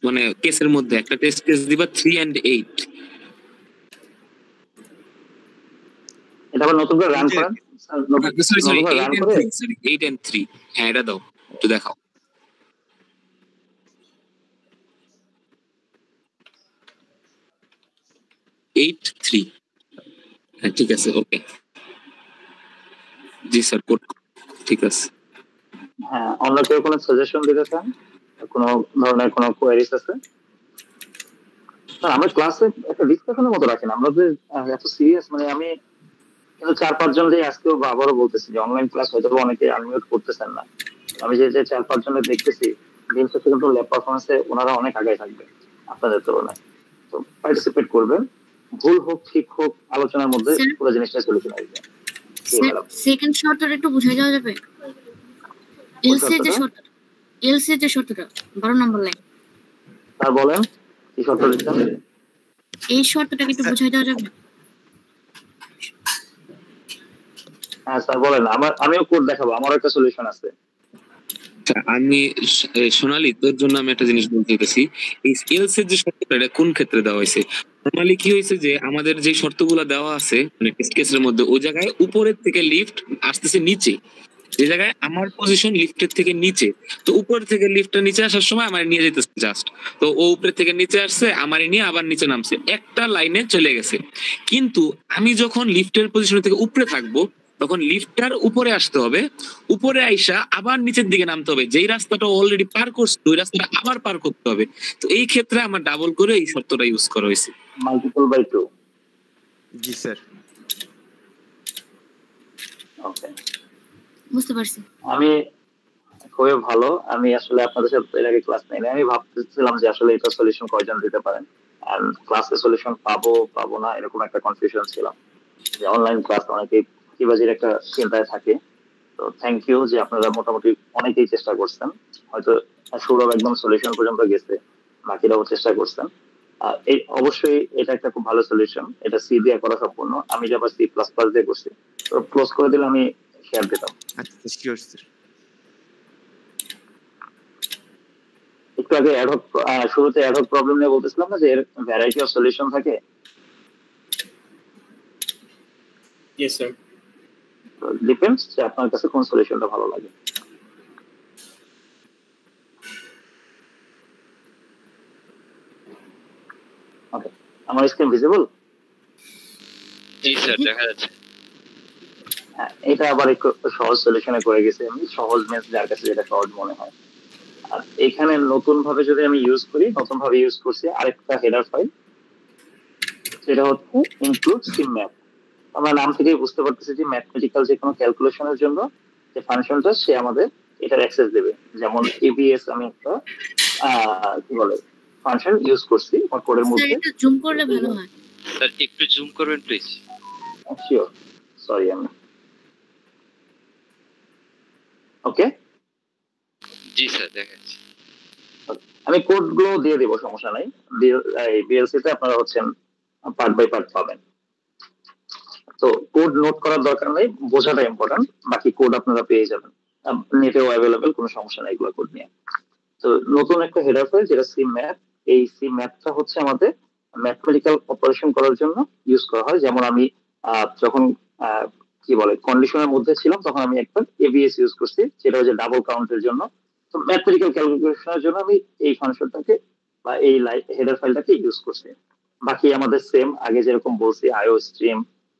মানে কেসের মধ্যে একটা টেস্ট কেস দিবা 3 and 8। এটা আবার নতুন করে রান করেন স্যার। Sorry 8 and 3। হ্যাঁ এটা দাও একটু দেখাও। 8 3। হ্যাঁ ঠিক আছে ওকে। জি স্যার কোড ঠিক আছে। হ্যাঁ অন্য কেউ কোনো সাজেশন দিতে চান? কোনো ধরনের কোনো কোয়েরিজ আছে? স্যার আমরা ক্লাসে একটা ডিসকাশনের মতো রাখেন। আমরা যে এত সিরিয়াস মানে আমি কিন্তু 4-5 জন যে আজকেও আবারও বলতেছি যে অনলাইন ক্লাস হয়তো অনেকে আনমিউট করতেছেন না। আমি যে 4-5 জনের দেখতেছি দিন শেষে কিন্তু ল্যাব পারফরমেন্সে ওনারা অনেক আগে থাকবে আপনাদের তুলনায়। তো পার্টিসিপেট করবেন, ভুল হোক ঠিক হোক আলোচনার মধ্যে পুরো জিনিসটা সলিউশন আসবে। সেকেন্ড শর্টটা একটু বুঝাই দেওয়া যাবে? এলসি যে শর্টটা 12 নম্বর লাইন, স্যার বলেন কি শর্ত দিচ্ছেন? এই শর্টটা একটু বুঝাই দেওয়া যাবে? হ্যাঁ স্যার বলেন, আমিও কোড দেখাবো, আমার একটা সলিউশন আছে। আমি সোনালী তোর জন্য আমি একটা জিনিস বলতে চাইছি, এই স্কিলস এর যে শর্তটা এটা কোন ক্ষেত্রে দেওয়া হয়েছে? নরমালি কি হয়েছে যে আমাদের যে শর্তগুলো দেওয়া আছে মানে টেস্ট কেসের মধ্যে ওই জায়গায় উপরের থেকে লিফট আসতেছে নিচে, যে জায়গায় আমার পজিশন লিফটের থেকে নিচে, তো উপর থেকে লিফটটা নিচে আসার সময় আমার নিয়ে যেতেছে জাস্ট, তো ও উপরের থেকে নিচে আসছে আমার নিয়ে আবার নিচে নামছে, একটা লাইনে চলে গেছে। কিন্তু আমি যখন লিফটের পজিশন থেকে উপরে থাকবো তখন লিফটার উপরে আসতে হবে, উপরে আইসা আবার নিচের দিকে নামতে হবে, যেই রাস্তাটা অলরেডি পার করছে ওই রাস্তাটা আবার পার করতে হবে। তো এই ক্ষেত্রে আমার ডাবল করে এই শর্তটা ইউজ করা হয়েছে। Multiple by 2। জি স্যার। ওকে, বুঝতে পারছি। আমি খুবই ভালো। আমি আসলে আপনাদের সাথে এর আগে ক্লাস নেই, আমি ভাবতেছিলাম যে আসলে এটা সলিউশন কয়জন দিতে পারেন, আর ক্লাসে সলিউশন পাবো না এরকম একটা কনফিউশন ছিল, যে অনলাইন ক্লাস অনেকে কিবাজির একটা চিন্তায় থাকে। তো থ্যাংক ইউ যে আপনারা মোটামুটি অনেকেই চেষ্টা করছেন, হয়তো সৌরভ একদম সলিউশন পর্যন্ত গেছে, বাকিরাও চেষ্টা করছেন। এই অবশ্যই এটা একটা খুব ভালো সলিউশন, এটা সি দিয়ে করা সম্পূর্ণ, আমি যে আবার C++ দিয়ে করছি, তো ক্লোজ করে দিলে আমি শেয়ার দিতাম। আচ্ছা শিওর স্যার। একটু আগে অ্যাডহক শুরুতে অ্যাডহক প্রবলেম নিয়ে বলতেছিলাম না যে এর ভ্যারাইটি অফ সলিউশন থাকে। Yes sir. ডিপেন্ডস যে আপনার কাছে কোন সলিউশনটা ভালো লাগে। ওকে, আমার স্ক্রিন ভিজিবল? জি স্যার দেখা যাচ্ছে। হ্যাঁ, এটা আবার একটু সহজ সলিউশনে করে গেছি আমি, সহজ মিন্স যার কাছে যেটা সহজ মনে হয়। আর এখানে নতুন ভাবে যদি আমি ইউজ করি, নতুন ভাবে ইউজ করছি আরেকটা হেডার ফাইল, সেটা হচ্ছে ইনক্লুড সিম ম্যাপ। আমরা নাম থেকেই বুঝতে পারতেছি যে ম্যাথমেটিক্যাল যে কোনো ক্যালকুলেশনের জন্য যে ফাংশনটা সে আমাদের এটার অ্যাক্সেস দেবে। যেমন এবিএস আমি একটা কি বলে ফাংশন ইউজ করছি আমার কোডের মধ্যে। স্যার একটু জুম করলে ভালো হয়। স্যার একটু জুম করবেন প্লিজ। শিওর, সরি আমি ওকে। জি স্যার দেখাচ্ছি। আমি কোড গুলো দিয়ে দেবো, সমস্যা নাই। বিএলসি তে আপনারা হচ্ছেন পার্ট বাই পার্ট পাবেন, তো কোড নোট করার দরকার নেই, বোঝাটা ইম্পর্টেন্ট, বাকি কোড আপনারা পেয়ে যাবেন, নেটেও অ্যাভেলেবেল, কোনো সমস্যা নেই এগুলো কোড নিয়ে। তো নতুন একটা হেডার ফাইল যেটা সি ম্যাপ, এই সি ম্যাপটা হচ্ছে আমাদের ম্যাথমেটিক্যাল অপারেশন করার জন্য ইউজ করা হয়। যেমন আমি যখন কি বলে কন্ডিশনের মধ্যে ছিলাম তখন আমি একটা এবিএস ইউজ করছি, সেটা হচ্ছে ডাবল কাউন্টের জন্য। তো ম্যাথমেটিক্যাল ক্যালকুলেশনের জন্য আমি এই ফাংশনটাকে বা এই হেডার ফাইলটাকে ইউজ করছি। বাকি আমাদের সেম আগে যেরকম বলছি, iostream,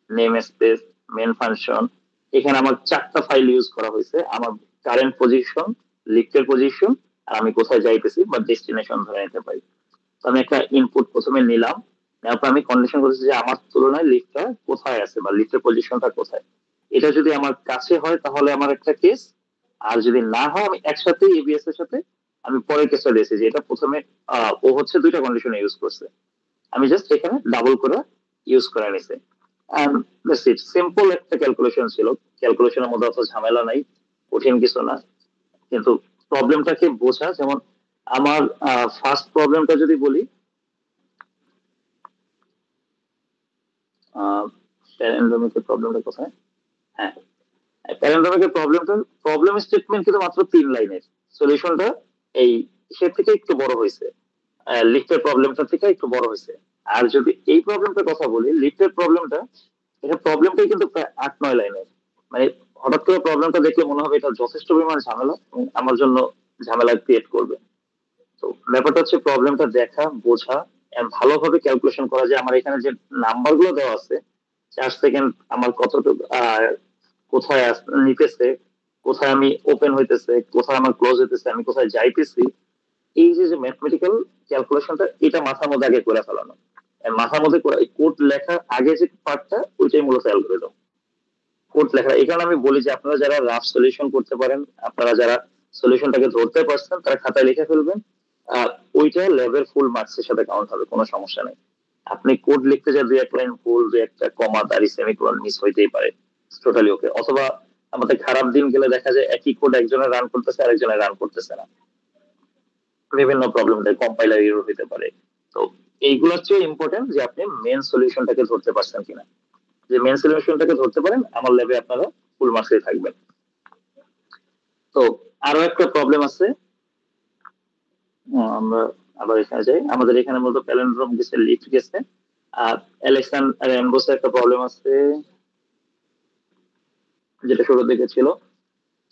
namespace, main function, এখানে আমার 4টা ফাইল ইউজ করা হয়েছে, আমার কারেন্ট পজিশন, লিফটের পজিশন, আর আমি কোথায় যাইতেছি বা ডেস্টিনেশন ধরে নিতে পারি। তো আমি একটা ইনপুট প্রথমে নিলাম, তারপর আমি কন্ডিশন করেছি যে আমার তুলনায় লিফটটা কোথায় আছে বা লিফটের পজিশনটা কোথায়। এটা যদি আমার কাছে হয় তাহলে আমার একটা কেস, আর যদি না হয় আমি একসাথে এবিএস এর সাথে আমি পরের কেসটা দিয়েছি যে এটা প্রথমে ও হচ্ছে 2টা কন্ডিশন ইউজ করছে, আমি জাস্ট এখানে ডাবল করে ইউজ করে নিছি। এন্ড দ্যাটস ইট, সিম্পল একটা ক্যালকুলেশন ছিল, ক্যালকুলেশনের মধ্যে অত ঝামেলা নাই, কঠিন কিছু না, কিন্তু প্রবলেমটাকে বোঝা। যেমন আমার ফার্স্ট প্রবলেমটা যদি বলি, প্যারান্ডমিকের প্রবলেমটা কোথায়? হ্যাঁ, প্যারান্ডমিকের প্রবলেম স্টেটমেন্ট কিন্তু মাত্র 3 লাইনের, সলিউশনটা এই সে থেকে একটু বড় হয়েছে, লিফটের প্রবলেমটা থেকে একটু বড় হয়েছে। আর যদি এই প্রবলেমটার কথা বলি, লিফটের প্রবলেমটা, এটা প্রবলেমটাই কিন্তু প্রায় 8-9 লাইনের। মানে হঠাৎ করে প্রবলেমটা দেখলে মনে হবে এটা যথেষ্ট পরিমাণ ঝামেলা এবং আমার জন্য ঝামেলা ক্রিয়েট করবে। তো ব্যাপারটা হচ্ছে প্রবলেমটা দেখা, বোঝা, ভালোভাবে ক্যালকুলেশন করা যায়। আমার এখানে যে নাম্বার গুলো দেওয়া আছে, 4 সেকেন্ড আমার কতটুকু কোথায় নিতেছে, কোথায় আমি ওপেন হইতেছে, কোথায় আমার ক্লোজ হইতেছে, আমি কোথায় যাইতেছি, এই যে ম্যাথমেটিক্যাল ক্যালকুলেশনটা এটা মাথার মধ্যে আগে করে ফেলানো, মাথার মধ্যে করে কোড লেখার আগে যে পার্টটা ওইটাই মূলত অ্যালগরিদম। কোড লেখা। এই কারণে আমি বলি যে আপনারা যারা রাফ সলিউশন করতে পারেন, আপনারা যারা সলিউশনটাকে ধরতে পারছেন, তারা খাতায় লিখে ফেলবেন। ওইটা ল্যাবের ফুল মার্কসের সাথে কাউন্ট হবে, কোনো সমস্যা নেই। আপনি কোড লিখতে যা দুই এক লাইন ভুল, দুই একটা কমা দাঁড়ি সেমিকোলন মিস হইতেই পারে, টোটালি ওকে। অথবা আমাদের খারাপ দিন গেলে দেখা যায় একই কোড একজনের রান করতেছে আরেকজনের রান করতেছে না, বিভিন্ন প্রবলেম দেয়, কম্পাইলার এরর হতে পারে। তো এইগুলোর চেয়ে ইম্পর্টেন্ট যে আপনি মেন সলিউশনটাকে ধরতে পারছেন কিনা। যে মেন সলিউশনটাকে ধরতে পারেন, আমার ল্যাবে আপনারা ফুল মার্কসে থাকবেন। তো আরো একটা প্রবলেম আছে, আমরা আবার এখানে যাই। আমাদের এখানে মূলত প্যালেন্ড্রোম গেছে, লিফট গেছে, আর অ্যালেক্সান্ডার এমবোসের একটা প্রবলেম আছে যেটা শুরুর দিকে ছিল।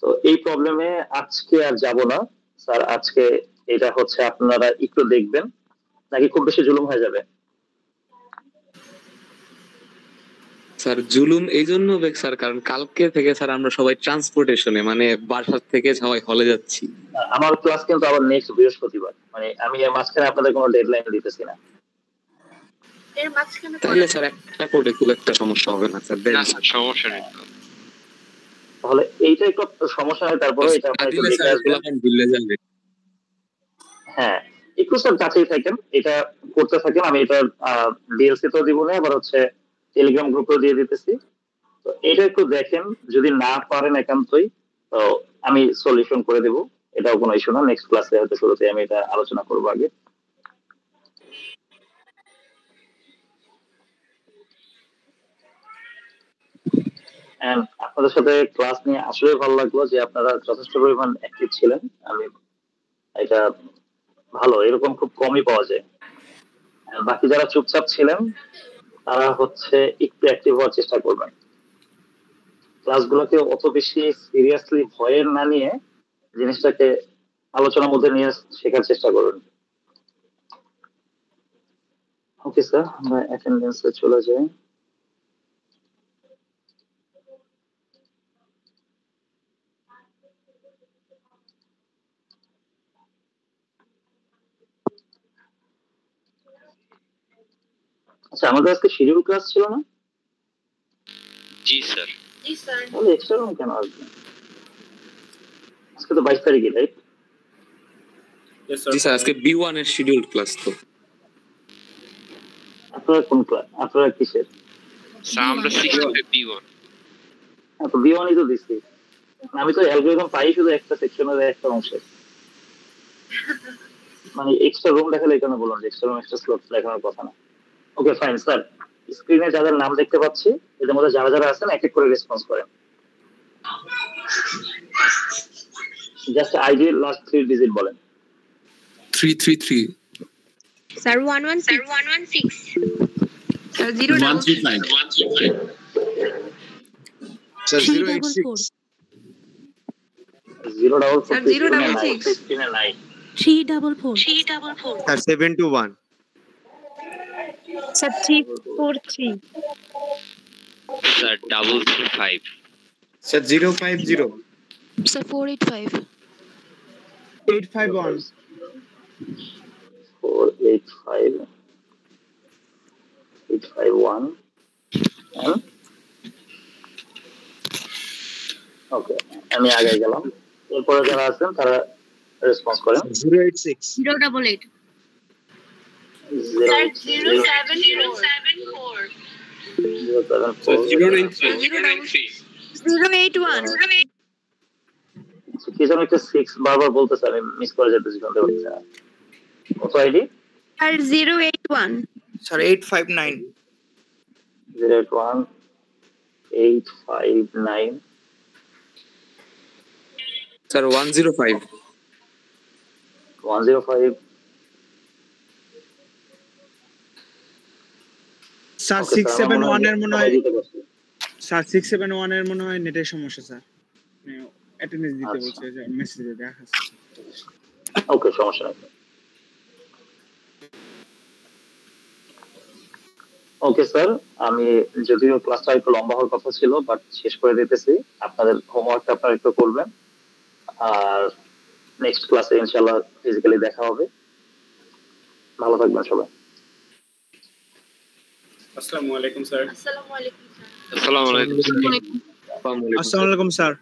তো এই প্রবলেমে আজকে আর যাব না স্যার। আজকে এটা হচ্ছে আপনারা একটু দেখবেন, নাকি খুব বেশি জুলুম হয়ে যাবে? স্যার জুলুম এই জন্য হবে স্যার, কারণ কালকে থেকে স্যার আমরা সবাই ট্রান্সপোর্টেশনে, মানে বাসার থেকে সবাই হলে যাচ্ছি। আমার ক্লাস কিন্তু আবার নেক্সট বৃহস্পতিবার, মানে আমি এর মাঝখানে আপনাদের কোনো ডেডলাইন দিতেছি না। এর মাঝখানে তাহলে স্যার একটা কোডে খুব একটা সমস্যা হবে না স্যার। না স্যার সমস্যা নেই। তাহলে এইটা একটু সমস্যা হয়, তারপরে এটা আপনি একটু দেখে আসবেন। হ্যাঁ, একটু স্যার কাছেই থাকেন, এটা করতে থাকেন। আমি এটা ডিএলসি তো দিব না, আবার হচ্ছে টেলিগ্রাম গ্রুপেও দিয়ে দিতেছি। তো এটা একটু দেখেন, যদি না পারেন একান্তই তো আমি সলিউশন করে দেব, এটাও কোনো ইস্যু না। নেক্সট ক্লাসে হয়তো শুরুতে আমি এটা আলোচনা করবো আগে। আপনাদের সাথে ক্লাস নিয়ে আসলে ভালো লাগলো যে আপনারা যথেষ্ট পরিমাণ অ্যাক্টিভ ছিলেন। আমি এটা ভালো, এরকম খুব কমই পাওয়া যায়। বাকি যারা চুপচাপ ছিলেন তারা হচ্ছে একটু অ্যাক্টিভ হওয়ার চেষ্টা করবেন। ক্লাসগুলোকে অত বেশি সিরিয়াসলি ভয়ের না নিয়ে জিনিসটাকে আলোচনার মধ্যে নিয়ে শেখার চেষ্টা করবেন। ওকে স্যার, আমরা অ্যাটেন্ডেন্সে চলে যাই। আচ্ছা, আমাদের আজকে শিডিউল ক্লাস ছিল না? জি স্যার। জি স্যার। তাহলে এক্সট্রা রুম কেন আসবে? আজকে তো 22 তারিখে, রাইট? জি স্যার, আজকে B1 এর শিডিউল ক্লাস। তো আপনারা কোন ক্লাস? আপনারা কিসের? স্যার আমরা 6 B1। হ্যাঁ, তো B1ই তো দিছি। আমি তো অ্যালগরিদম পাই শুধু একটা সেকশনের একটা অংশে, মানে এক্সট্রা রুম দেখালে এখানে বললাম যে এক্সট্রা রুম এক্সট্রা স্লট দেখানোর কথা না। ওকে ফাইন স্যার, স্ক্রিনে যাদের নাম দেখতে পাচ্ছি এদের মধ্যে যারা যারা আছেন এক এক করে রেসপন্স করেন। জাস্ট আইডি লাস্ট 3 ডিজিট বলেন। 333 স্যার 116 স্যার 0 135 স্যার 086 044 স্যার 066 স্ক্রিনে নাই। 344 sir 721 sir 343 sir 335 sir 050 sir 485 851 485 851 ওকে, আমি আগে গেলাম। এরপরে যারা আছেন তারা রেসপন্স করেন। 086 088 স্যার 074 081 কি যেন একটা 6 বারবার বলতেছে, আমি মিস করে যেতেছি, শুনতে পাচ্ছি না। কত ID? Sir 081 sir 859 081 859 sir 105 105 sir 671 এর মনে হয়, স্যার 671 এর মনে হয় নেটের সমস্যা স্যার, অ্যাটেন্ডেন্স দিতে বলছে, যে মেসেজে দেখাচ্ছে। ওকে, সমস্যা নেই। ওকে স্যার, আমি যদিও ক্লাসটা একটু লম্বা হওয়ার কথা ছিল বাট শেষ করে দিতেছি। আপনাদের হোমওয়ার্কটা আপনারা একটু করবেন, আর নেক্সট ক্লাসে ইনশাআল্লাহ ফিজিক্যালি দেখা হবে। ভালো থাকবেন সবাই। আসসালামু আলাইকুম স্যার। আসসালামু আলাইকুম স্যার। আসসালামু আলাইকুম। আসসালামু আলাইকুম স্যার।